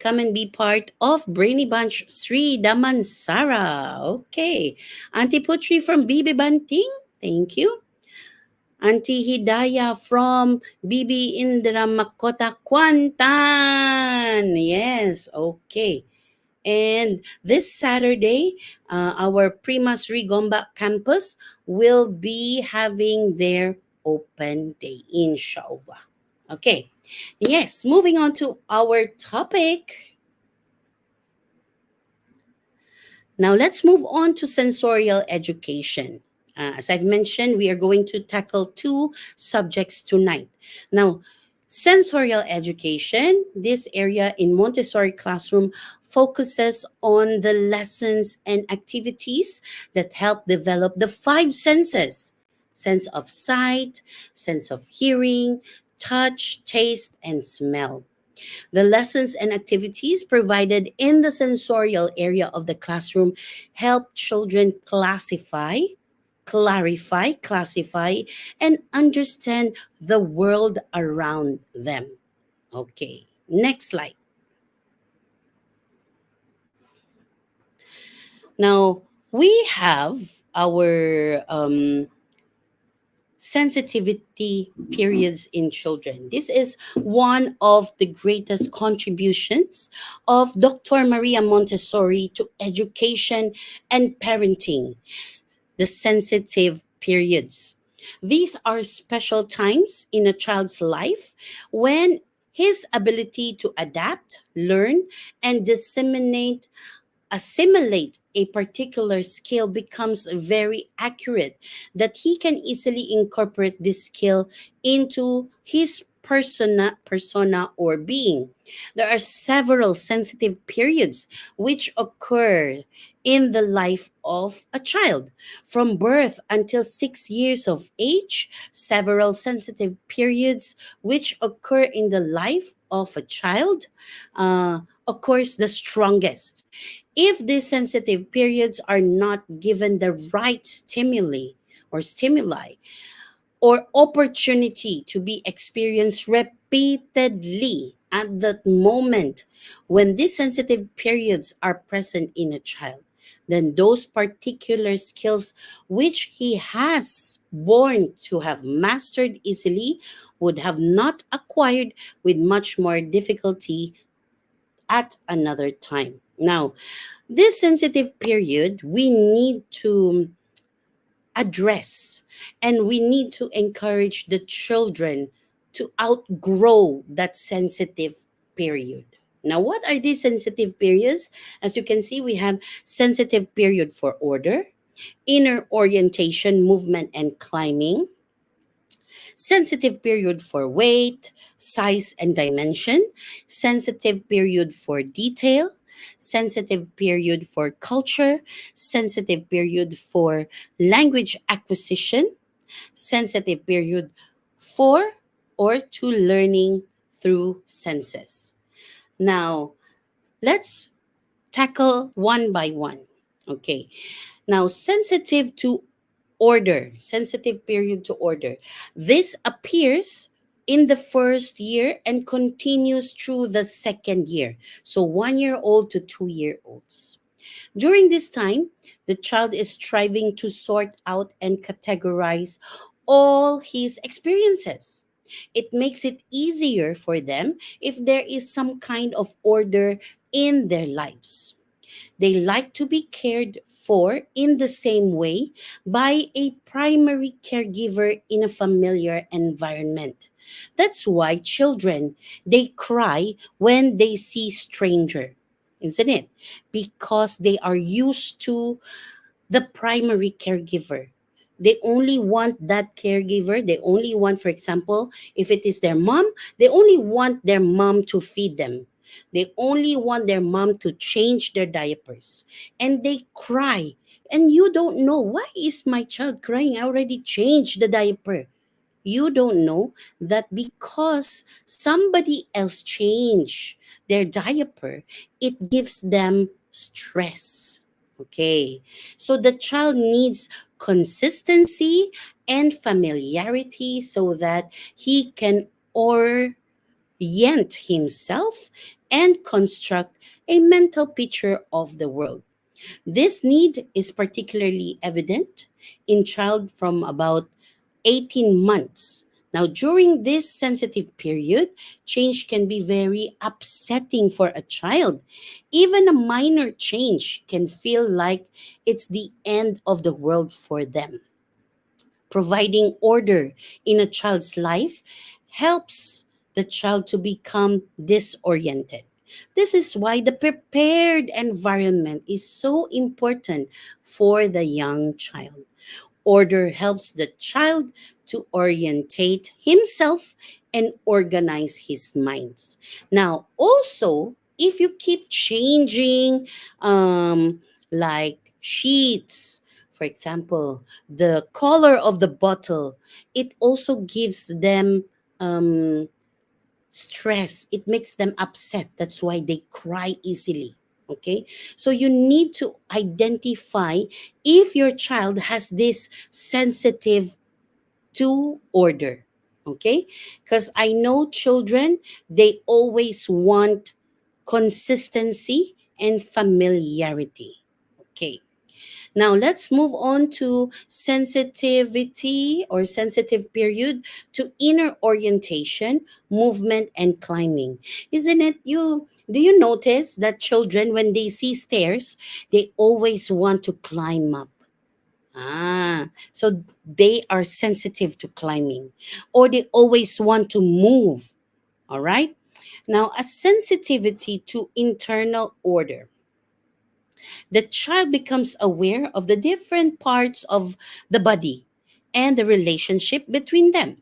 Come and be part of Brainy Bunch Sri Damansara. Okay. Auntie Putri from Bibi Banting. Thank you. Auntie Hidaya from Bibi Indra Makota Kwantan. Yes, okay. And this Saturday, our Primas Rigomba campus will be having their open day, inshallah. Okay. Yes, moving on to our topic. Now, let's move on to sensorial education. As I've mentioned, we are going to tackle two subjects tonight. Now, sensorial education, this area in Montessori classroom focuses on the lessons and activities that help develop the five senses: sense of sight, sense of hearing, touch, taste, and smell. The lessons and activities provided in the sensorial area of the classroom help children classify, and understand the world around them. Okay, next slide. Now, we have our sensitivity periods in children. This is one of the greatest contributions of Dr. Maria Montessori to education and parenting, the sensitive periods. These are special times in a child's life when his ability to adapt, learn, and assimilate a particular skill becomes very accurate, that he can easily incorporate this skill into his persona or being. There are several sensitive periods which occur in the life of a child from birth until 6 years of age. Several sensitive periods which occur in the life of a child occurs the strongest if these sensitive periods are not given the right stimuli or opportunity to be experienced repeatedly at that moment when these sensitive periods are present in a child, then those particular skills which he has born to have mastered easily would have not acquired with much more difficulty at another time. Now, this sensitive period, we need to address and we need to encourage the children to outgrow that sensitive period. Now, what are these sensitive periods? As you can see, we have sensitive period for order, inner orientation, movement, and climbing, sensitive period for weight, size, and dimension, sensitive period for detail, sensitive period for culture, sensitive period for language acquisition, sensitive period for or to learning through senses. Now, let's tackle one by one. Okay. Now, sensitive period to order. This appears in the first year and continues through the second year. So 1 year old to 2 year olds. During this time, the child is striving to sort out and categorize all his experiences. It makes it easier for them if there is some kind of order in their lives. They like to be cared for in the same way by a primary caregiver in a familiar environment. That's why children, they cry when they see stranger, isn't it? Because they are used to the primary caregiver. They only want that caregiver. They only want, for example, if it is their mom, they only want their mom to feed them. They only want their mom to change their diapers. And they cry and you don't know why is my child crying. I already changed the diaper. You don't know that because somebody else changed their diaper, it gives them stress. Okay. So the child needs consistency and familiarity so that he can orient himself and construct a mental picture of the world. This need is particularly evident in child from about 18 months. Now, during this sensitive period, change can be very upsetting for a child. Even a minor change can feel like it's the end of the world for them. Providing order in a child's life helps the child to become disoriented. This is why the prepared environment is so important for the young child. Order helps the child to orientate himself and organize his minds. Now, also, if you keep changing, like sheets, for example, the color of the bottle, it also gives them um, stress. It makes them upset. That's why they cry easily. Okay. So you need to identify if your child has this sensitive to order. Okay. Because I know children, they always want consistency and familiarity. Okay. Now let's move on to sensitivity or sensitive period to inner orientation, movement and climbing. Isn't it you do you notice that children when they see stairs, they always want to climb up? So they are sensitive to climbing or they always want to move, all right? Now, a sensitivity to internal order, the child becomes aware of the different parts of the body and the relationship between them.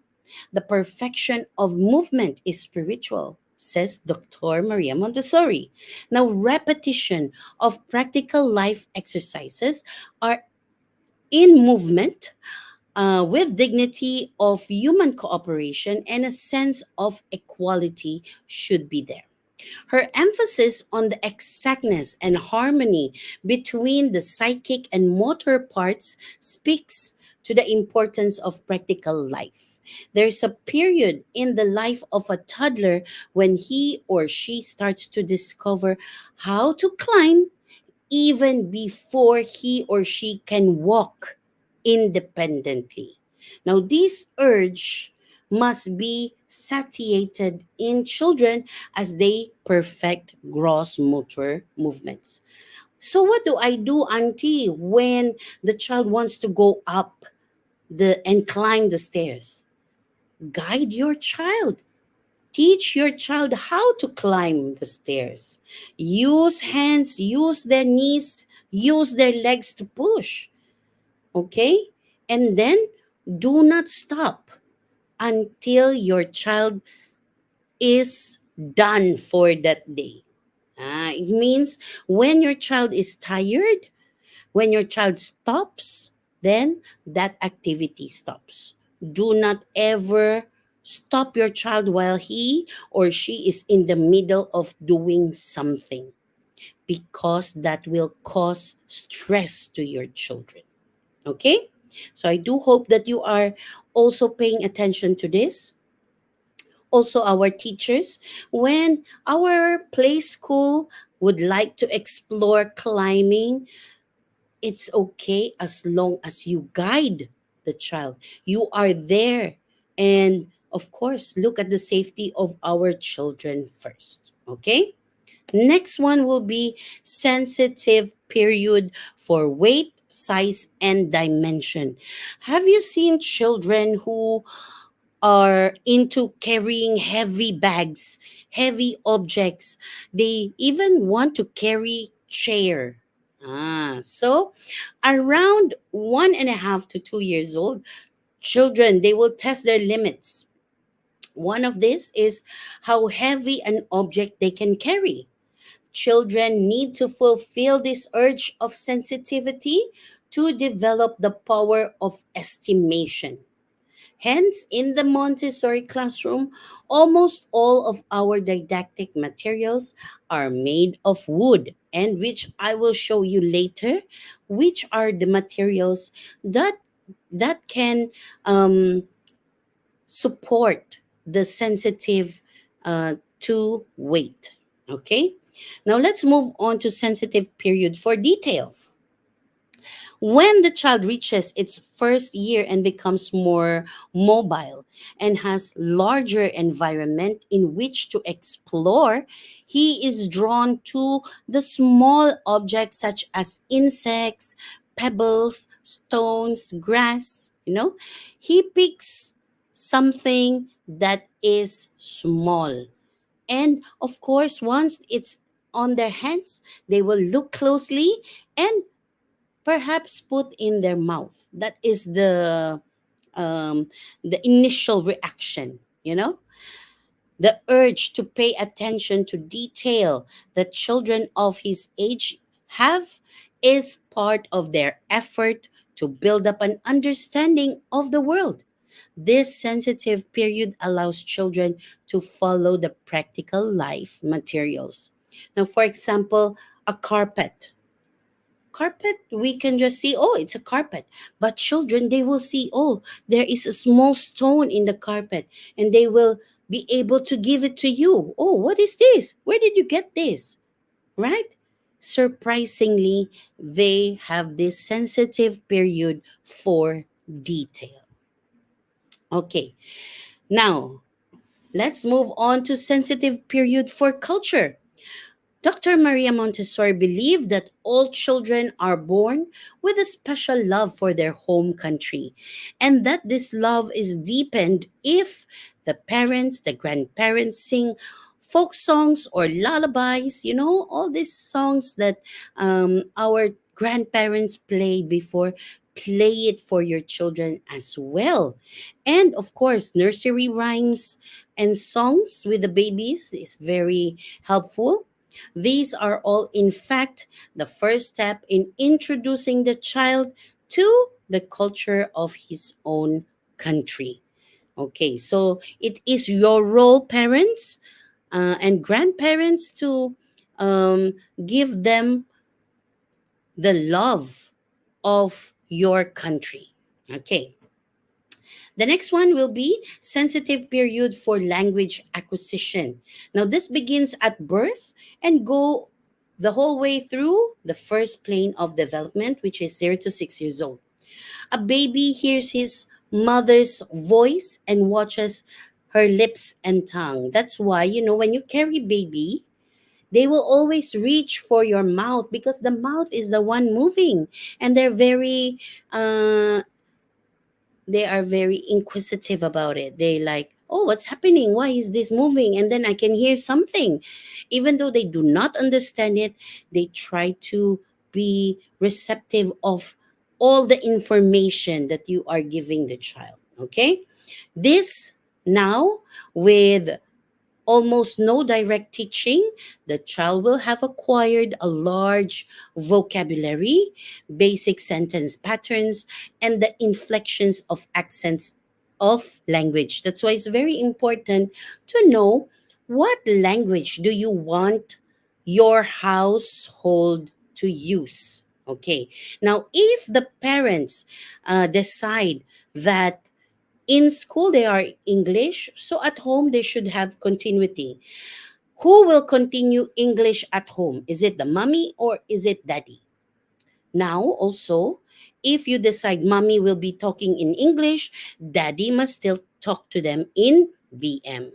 The perfection of movement is spiritual, says Dr. Maria Montessori. Now, repetition of practical life exercises are in movement with dignity of human cooperation and a sense of equality should be there. Her emphasis on the exactness and harmony between the psychic and motor parts speaks to the importance of practical life. There's a period in the life of a toddler when he or she starts to discover how to climb even before he or she can walk independently. Now, this urge must be satiated in children as they perfect gross motor movements. So, what do I do, Auntie, when the child wants to go up and climb the stairs? Guide your child. Teach your child how to climb the stairs. Use hands, use their knees, use their legs to push. Okay? And then do not stop until your child is done for that day. It means when your child is tired, when your child stops, then that activity stops. Do not ever stop your child while he or she is in the middle of doing something because that will cause stress to your children. Okay? So I do hope that you are also paying attention to this. Also, our teachers, when our play school would like to explore climbing, it's okay as long as you guide the child. You are there. And of course, look at the safety of our children first. Okay? Next one will be sensitive period for weight, size, and dimension. Have you seen children who are into carrying heavy bags, heavy objects? They even want to carry chair. So around 1.5 to 2 years old, children they will test their limits. One of this is how heavy an object they can carry. Children need to fulfill this urge of sensitivity to develop the power of estimation. Hence, in the Montessori classroom, almost all of our didactic materials are made of wood, and which I will show you later, which are the materials that can um, support the sensitive to weight. Okay, now let's move on to sensitive period for detail. When the child reaches its first year and becomes more mobile and has larger environment in which to explore, he is drawn to the small objects such as insects, pebbles, stones, grass, he picks something that is small. And of course, once it's on their hands, they will look closely and perhaps put in their mouth. That is the initial reaction, the urge to pay attention to detail that children of his age have is part of their effort to build up an understanding of the world. This sensitive period allows children to follow the practical life materials. Now, for example, a carpet, we can just see, oh, it's a carpet. But children, they will see, oh, there is a small stone in the carpet, and they will be able to give it to you. Oh, what is this? Where did you get this? Right? Surprisingly, they have this sensitive period for detail. Okay, now let's move on to sensitive period for culture. Dr. Maria Montessori believed that all children are born with a special love for their home country, and that this love is deepened if the parents, the grandparents sing folk songs or lullabies, all these songs that our grandparents played before. Play it for your children as well. And of course, nursery rhymes and songs with the babies is very helpful. These are all, in fact, the first step in introducing the child to the culture of his own country. Okay, so it is your role, parents and grandparents, to um, give them the love of your country. Okay, the next one will be sensitive period for language acquisition. Now this begins at birth and go the whole way through the first plane of development, which is 0 to 6 years old. A baby hears his mother's voice and watches her lips and tongue. That's why, when you carry baby, they will always reach for your mouth because the mouth is the one moving, and uh, they are very inquisitive about it. They like, oh, what's happening? Why is this moving? And then I can hear something. Even though they do not understand it, they try to be receptive of all the information that you are giving the child. Okay? This now, with almost no direct teaching, the child will have acquired a large vocabulary, basic sentence patterns, and the inflections of accents of language. That's why it's very important to know what language do you want your household to use. Okay. Now, if the parents decide that in school they are English, so at home they should have continuity. Who will continue English at home? Is it the mommy or is it daddy? Now also, if you decide mommy will be talking in English, daddy must still talk to them in BM.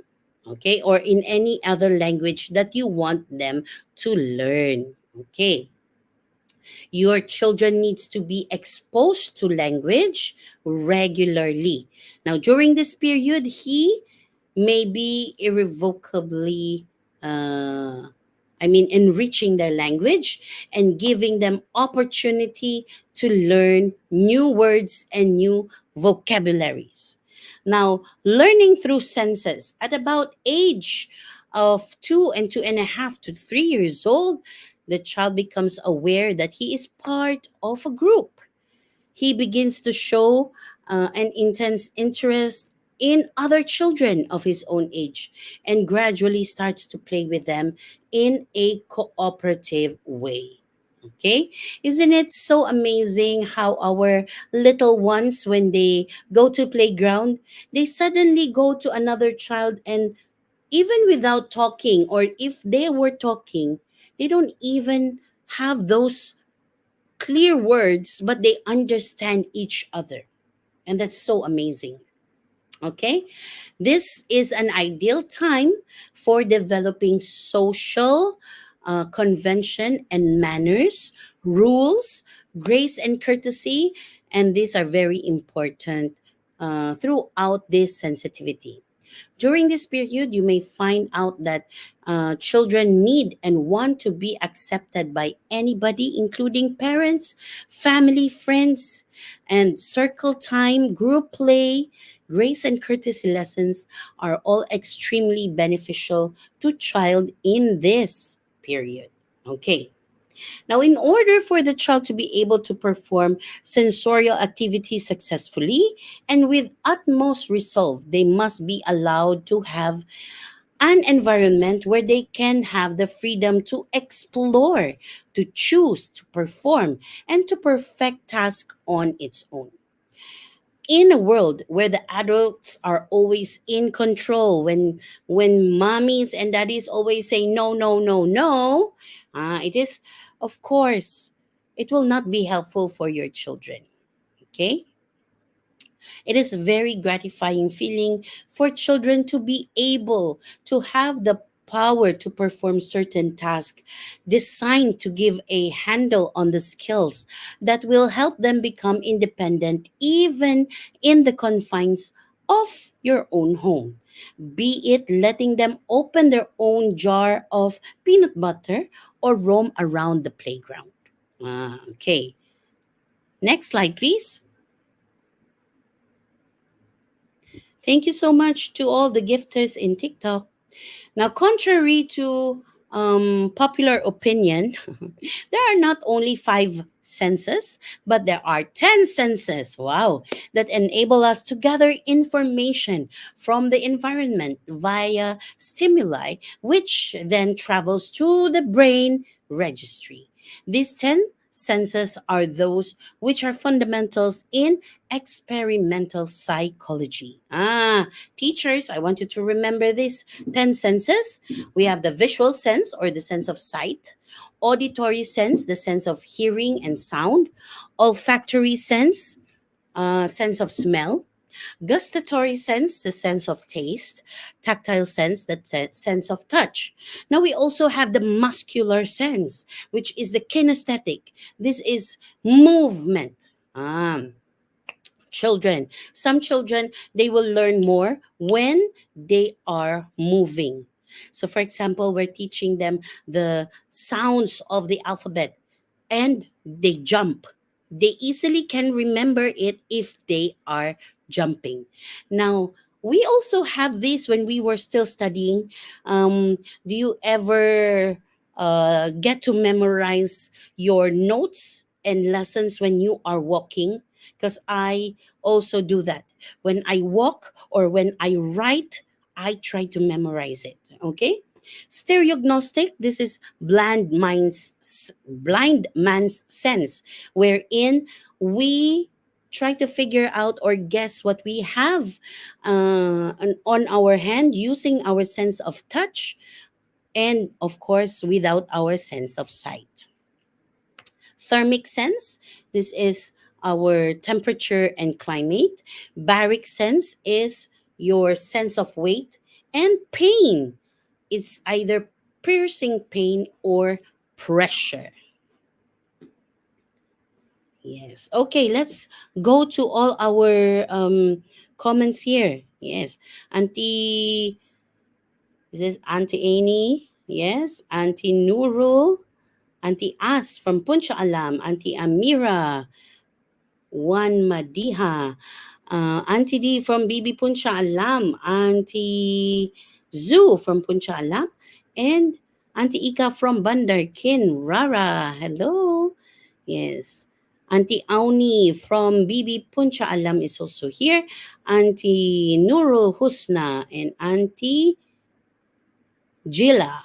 Okay, or in any other language that you want them to learn. Okay, your children needs to be exposed to language regularly. Now, during this period, he may be irrevocably, enriching their language and giving them opportunity to learn new words and new vocabularies. Now, learning through senses at about age of 2 and 2.5 to 3 years old, the child becomes aware that he is part of a group. he begins to show an intense interest in other children of his own age and gradually starts to play with them in a cooperative way. Okay, isn't it so amazing how our little ones, when they go to playground, they suddenly go to another child, and even without talking, or if they were talking, they don't even have those clear words, but they understand each other. And that's so amazing. Okay, this is an ideal time for developing social convention and manners, rules, grace and courtesy, and these are very important throughout this sensitivity. During this period, you may find out that children need and want to be accepted by anybody, including parents, family, friends, and circle time, group play, grace and courtesy lessons are all extremely beneficial to child in this period. Okay. Now, in order for the child to be able to perform sensorial activities successfully and with utmost resolve, they must be allowed to have an environment where they can have the freedom to explore, to choose, to perform, and to perfect tasks on its own. In a world where the adults are always in control, when mommies and daddies always say no, no, no, no, it is, of course, it will not be helpful for your children. Okay, it is very gratifying feeling for children to be able to have the power to perform certain tasks designed to give a handle on the skills that will help them become independent even in the confines of your own home. Be it letting them open their own jar of peanut butter or roam around the playground. Okay. Next slide, please. Thank you so much to all the gifters in TikTok. Now, contrary to popular opinion, there are not only five senses, but there are 10 senses, wow, that enable us to gather information from the environment via stimuli, which then travels to the brain registry. These 10 senses are those which are fundamentals in experimental psychology. Teachers, I want you to remember these 10 senses. We have the visual sense or the sense of sight, auditory sense, the sense of hearing and sound, olfactory sense, sense of smell, gustatory sense, the sense of taste, tactile sense, the sense of touch. Now we also have the muscular sense, which is the kinesthetic. This is movement. Children, some children, they will learn more when they are moving. So for example, we're teaching them the sounds of the alphabet and they jump. They easily can remember it if they are jumping. Now, we also have this when we were still studying. Do you ever get to memorize your notes and lessons when you are walking? Because I also do that. When I walk or when I write, I try to memorize it. Okay? Stereognostic, this is blind man's sense, wherein we try to figure out or guess what we have on our hand using our sense of touch and of course without our sense of sight. Thermic sense, this is our temperature and climate. Baric sense is your sense of weight. And pain, it's either piercing pain or pressure. Yes. Okay, let's go to all our comments here. Yes. Auntie, is this Auntie Amy? Yes. Auntie Nurul. Auntie As from Puncha Alam. Auntie Amira. Juan Madiha. Auntie D from Bibi Puncha Alam. Auntie Zoo from Puncha Alam. And Auntie Ika from Bandar Kin Rara. Hello. Yes. Auntie Auni from Bibi Puncha Alam is also here. Auntie Nurul Husna and Auntie Jila.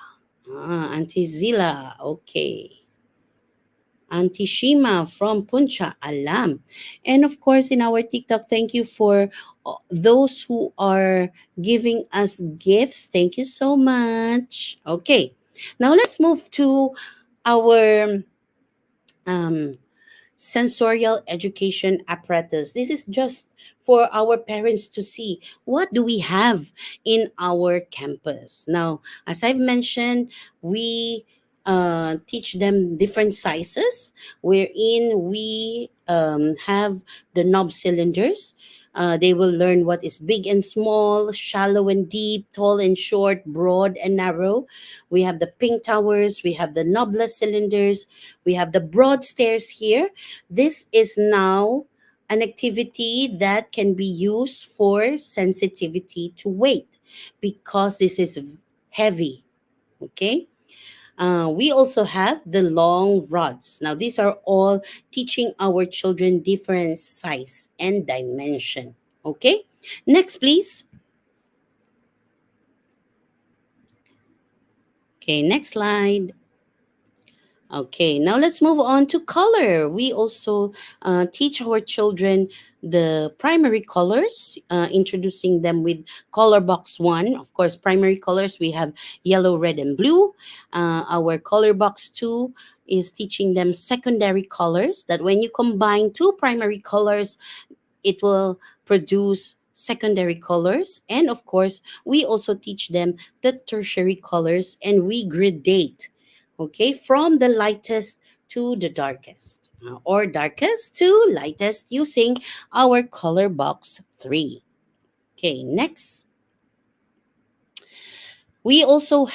Auntie Zila. Okay. Auntie Shima from Puncha Alam. And of course, in our TikTok, thank you for those who are giving us gifts. Thank you so much. Okay. Now let's move to our um, sensorial education apparatus. This is just for our parents to see what do we have in our campus. Now, as I've mentioned, we teach them different sizes, wherein we have the knob cylinders. They will learn what is big and small, shallow and deep, tall and short, broad and narrow. We have the pink towers, we have the knobless cylinders, we have the broad stairs here. This is now an activity that can be used for sensitivity to weight because this is heavy. Okay. We also have the long rods. Now, these are all teaching our children different size and dimension. Okay. Next, please. Okay. Next slide. Okay, now let's move on to color. We also teach our children the primary colors, introducing them with color box one. Of course, primary colors, we have yellow, red, and blue. Our color box two is teaching them secondary colors, that when you combine two primary colors, it will produce secondary colors. And of course, we also teach them the tertiary colors, and we gradate, okay, from the lightest to the darkest, or darkest to lightest, using our color box 3. Okay, next. We also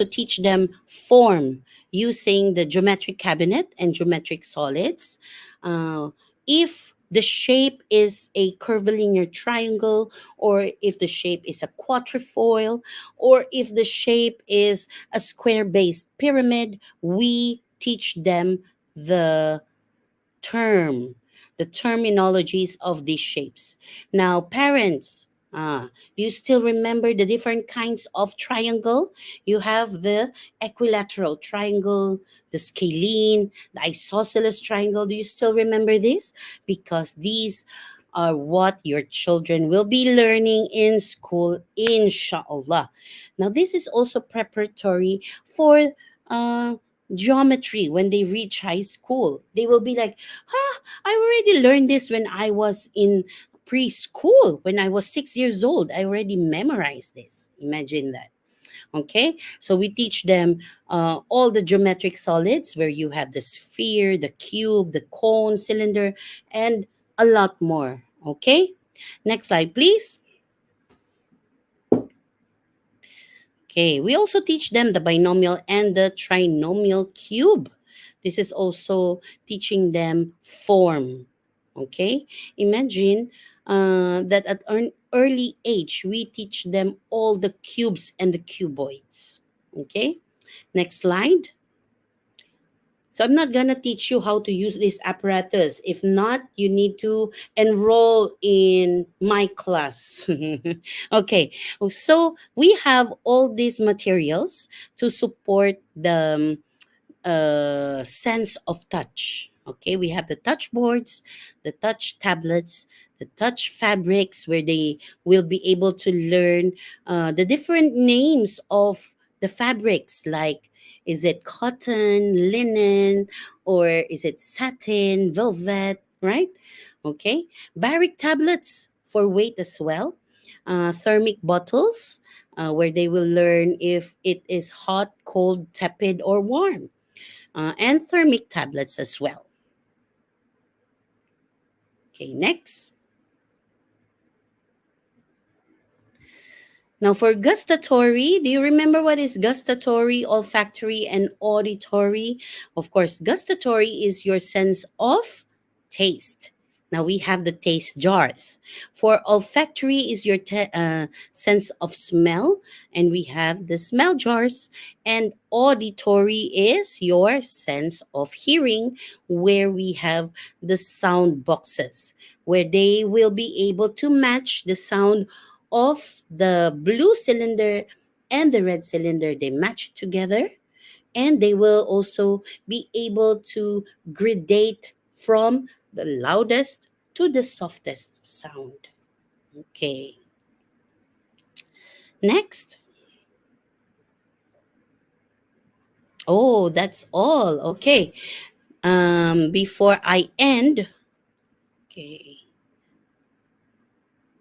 teach them form using the geometric cabinet and geometric solids. If the shape is a curvilinear triangle, or if the shape is a quatrefoil, or if the shape is a square based pyramid, we teach them the term, the terminologies of these shapes. Now, parents, do you still remember the different kinds of triangle? You have the equilateral triangle, the scalene, the isosceles triangle. Do you still remember this? Because these are what your children will be learning in school, inshallah. Now, this is also preparatory for uh, geometry. When they reach high school, they will be like, I already learned this when I was in preschool. When I was 6 years old, I already memorized this. Imagine that. Okay, so we teach them all the geometric solids, where you have the sphere, the cube, the cone, cylinder, and a lot more. Okay, next slide, please. Okay, we also teach them the binomial and the trinomial cube. This is also teaching them form. Okay, imagine that at an early age, we teach them all the cubes and the cuboids. Okay, next slide. So I'm not gonna teach you how to use this apparatus. If not, you need to enroll in my class. Okay, so we have all these materials to support the sense of touch. Okay, we have the touch boards, the touch tablets, the touch fabrics, where they will be able to learn the different names of the fabrics, like is it cotton, linen, or is it satin, velvet, right? Okay, barric tablets for weight as well, thermic bottles, where they will learn if it is hot, cold, tepid, or warm, and thermic tablets as well. Okay, next. Now for gustatory, do you remember what is gustatory, olfactory, and auditory? Of course, gustatory is your sense of taste. Now we have the taste jars. For olfactory is your sense of smell, and we have the smell jars. And auditory is your sense of hearing, where we have the sound boxes, where they will be able to match the sound of the blue cylinder and the red cylinder. They match together, and they will also be able to gradate from the loudest to the softest sound. Okay, next. Oh, that's all. Okay. Before I end, okay.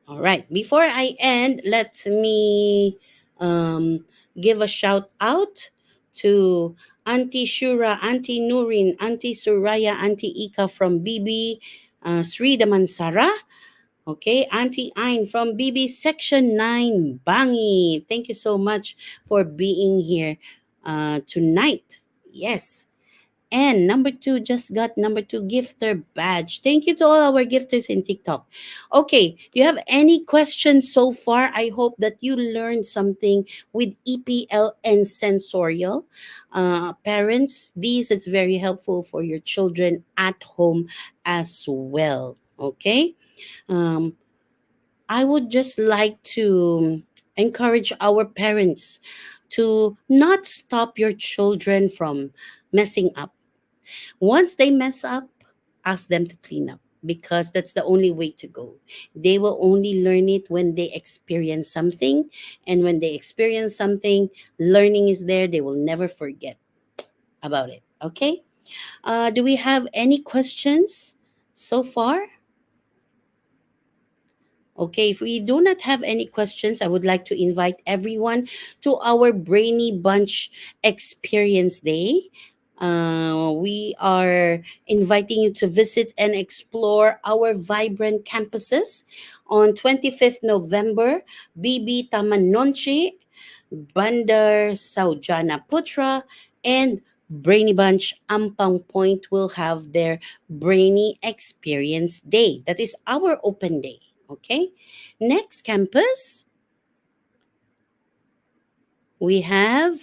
All right. Before I end, let me give a shout out to Auntie Shura, Auntie Nurin, Auntie Suraya, Auntie Ika from BB, Sri Damansara. Okay, Auntie Ain from BB Section 9, Bangi. Thank you so much for being here tonight. Yes. And number two, just got number two gifter badge. Thank you to all our gifters in TikTok. Okay, do you have any questions so far? I hope that you learned something with EPL and sensorial. Parents, this is very helpful for your children at home as well. Okay. Um, I would just like to encourage our parents to not stop your children from messing up. Once they mess up, ask them to clean up, because that's the only way to go. They will only learn it when they experience something. And when they experience something, learning is there. They will never forget about it. Okay? Do we have any questions so far? Okay, if we do not have any questions, I would like to invite everyone to our Brainy Bunch Experience Day. We are inviting you to visit and explore our vibrant campuses on 25th November, BB Tamanonchi, Bandar Saujana Putra, and Brainy Bunch Ampang Point will have their Brainy Experience Day. That is our open day. Okay. Next campus, we have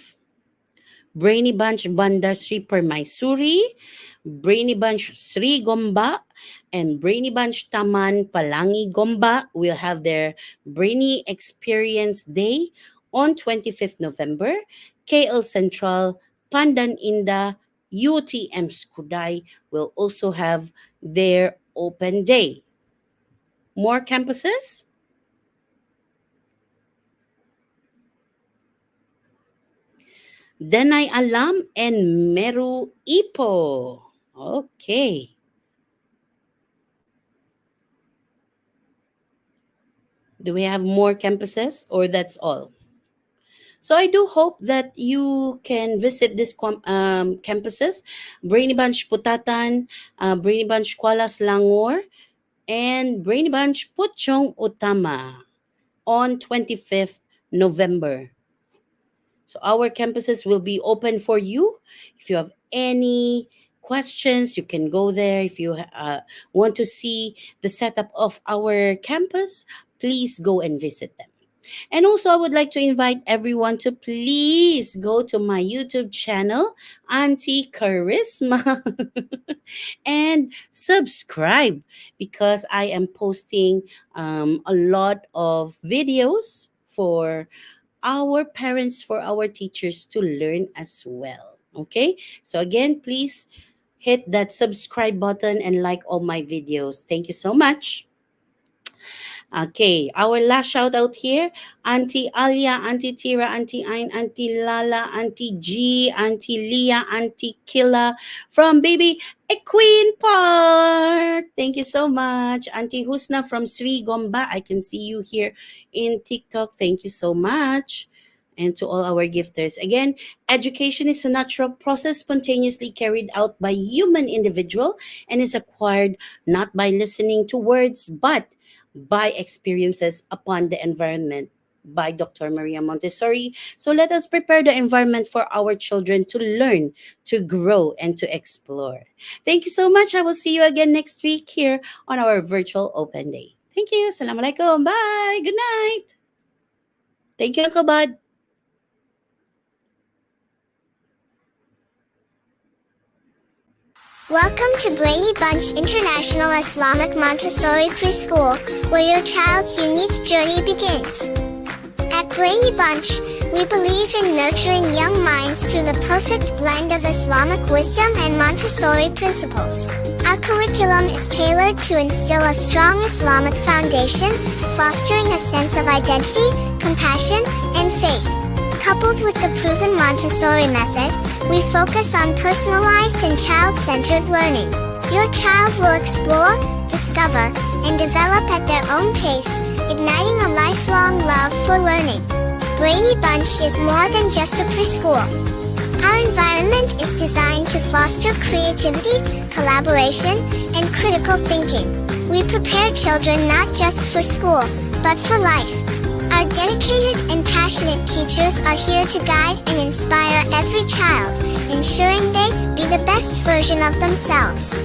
Brainy Bunch Bandar Sri Permaisuri, Brainy Bunch Sri Gomba, and Brainy Bunch Taman Palangi Gomba will have their Brainy Experience Day on 25th November. KL Central, Pandan Inda, UTM Skudai will also have their open day. More campuses? Denay Alam and Meru Ipo. Okay. Do we have more campuses, or that's all? So I do hope that you can visit these campuses: Brainy Bunch Putatan, Brainy Bunch Kuala Selangor, and Brainy Bunch Puchong Utama on 25th November. So our campuses will be open for you. If you have any questions, you can go there. If you want to see the setup of our campus, please go and visit them. And also, I would like to invite everyone to please go to my YouTube channel, Auntie Charisma, and subscribe, because I am posting a lot of videos for our parents, for our teachers to learn as well. Okay, so again, please hit that subscribe button and like all my videos. Thank you so much. Okay, our last shout out here: Auntie Alia, Auntie Tira, Auntie Ain, Auntie Lala, Auntie G, Auntie Leah, Auntie Killa from Baby Queen Park. Thank you so much. Auntie Husna from Sri Gomba. I can see you here in TikTok. Thank you so much. And to all our gifters. Again, education is a natural process spontaneously carried out by human individual, and is acquired not by listening to words, but by experiences upon the environment by Dr. Maria Montessori. So let us prepare the environment for our children to learn, to grow, and to explore. Thank you so much. I will see you again next week here on our virtual open day. Thank you. Assalamualaikum. Bye. Good night. Thank you, Uncle Bud. Welcome to Brainy Bunch International Islamic Montessori Preschool, where your child's unique journey begins. At Brainy Bunch, we believe in nurturing young minds through the perfect blend of Islamic wisdom and Montessori principles. Our curriculum is tailored to instill a strong Islamic foundation, fostering a sense of identity, compassion, and faith. Coupled with the proven Montessori method, we focus on personalized and child-centered learning. Your child will explore, discover, and develop at their own pace, igniting a lifelong love for learning. Brainy Bunch is more than just a preschool. Our environment is designed to foster creativity, collaboration, and critical thinking. We prepare children not just for school, but for life. Our dedicated and passionate teachers are here to guide and inspire every child, ensuring they be the best version of themselves.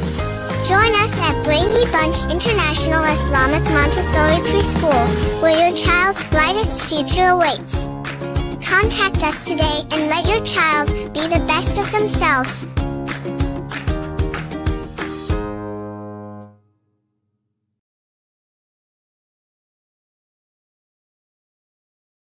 Join us at Brainy Bunch International Islamic Montessori Preschool, where your child's brightest future awaits. Contact us today and let your child be the best of themselves.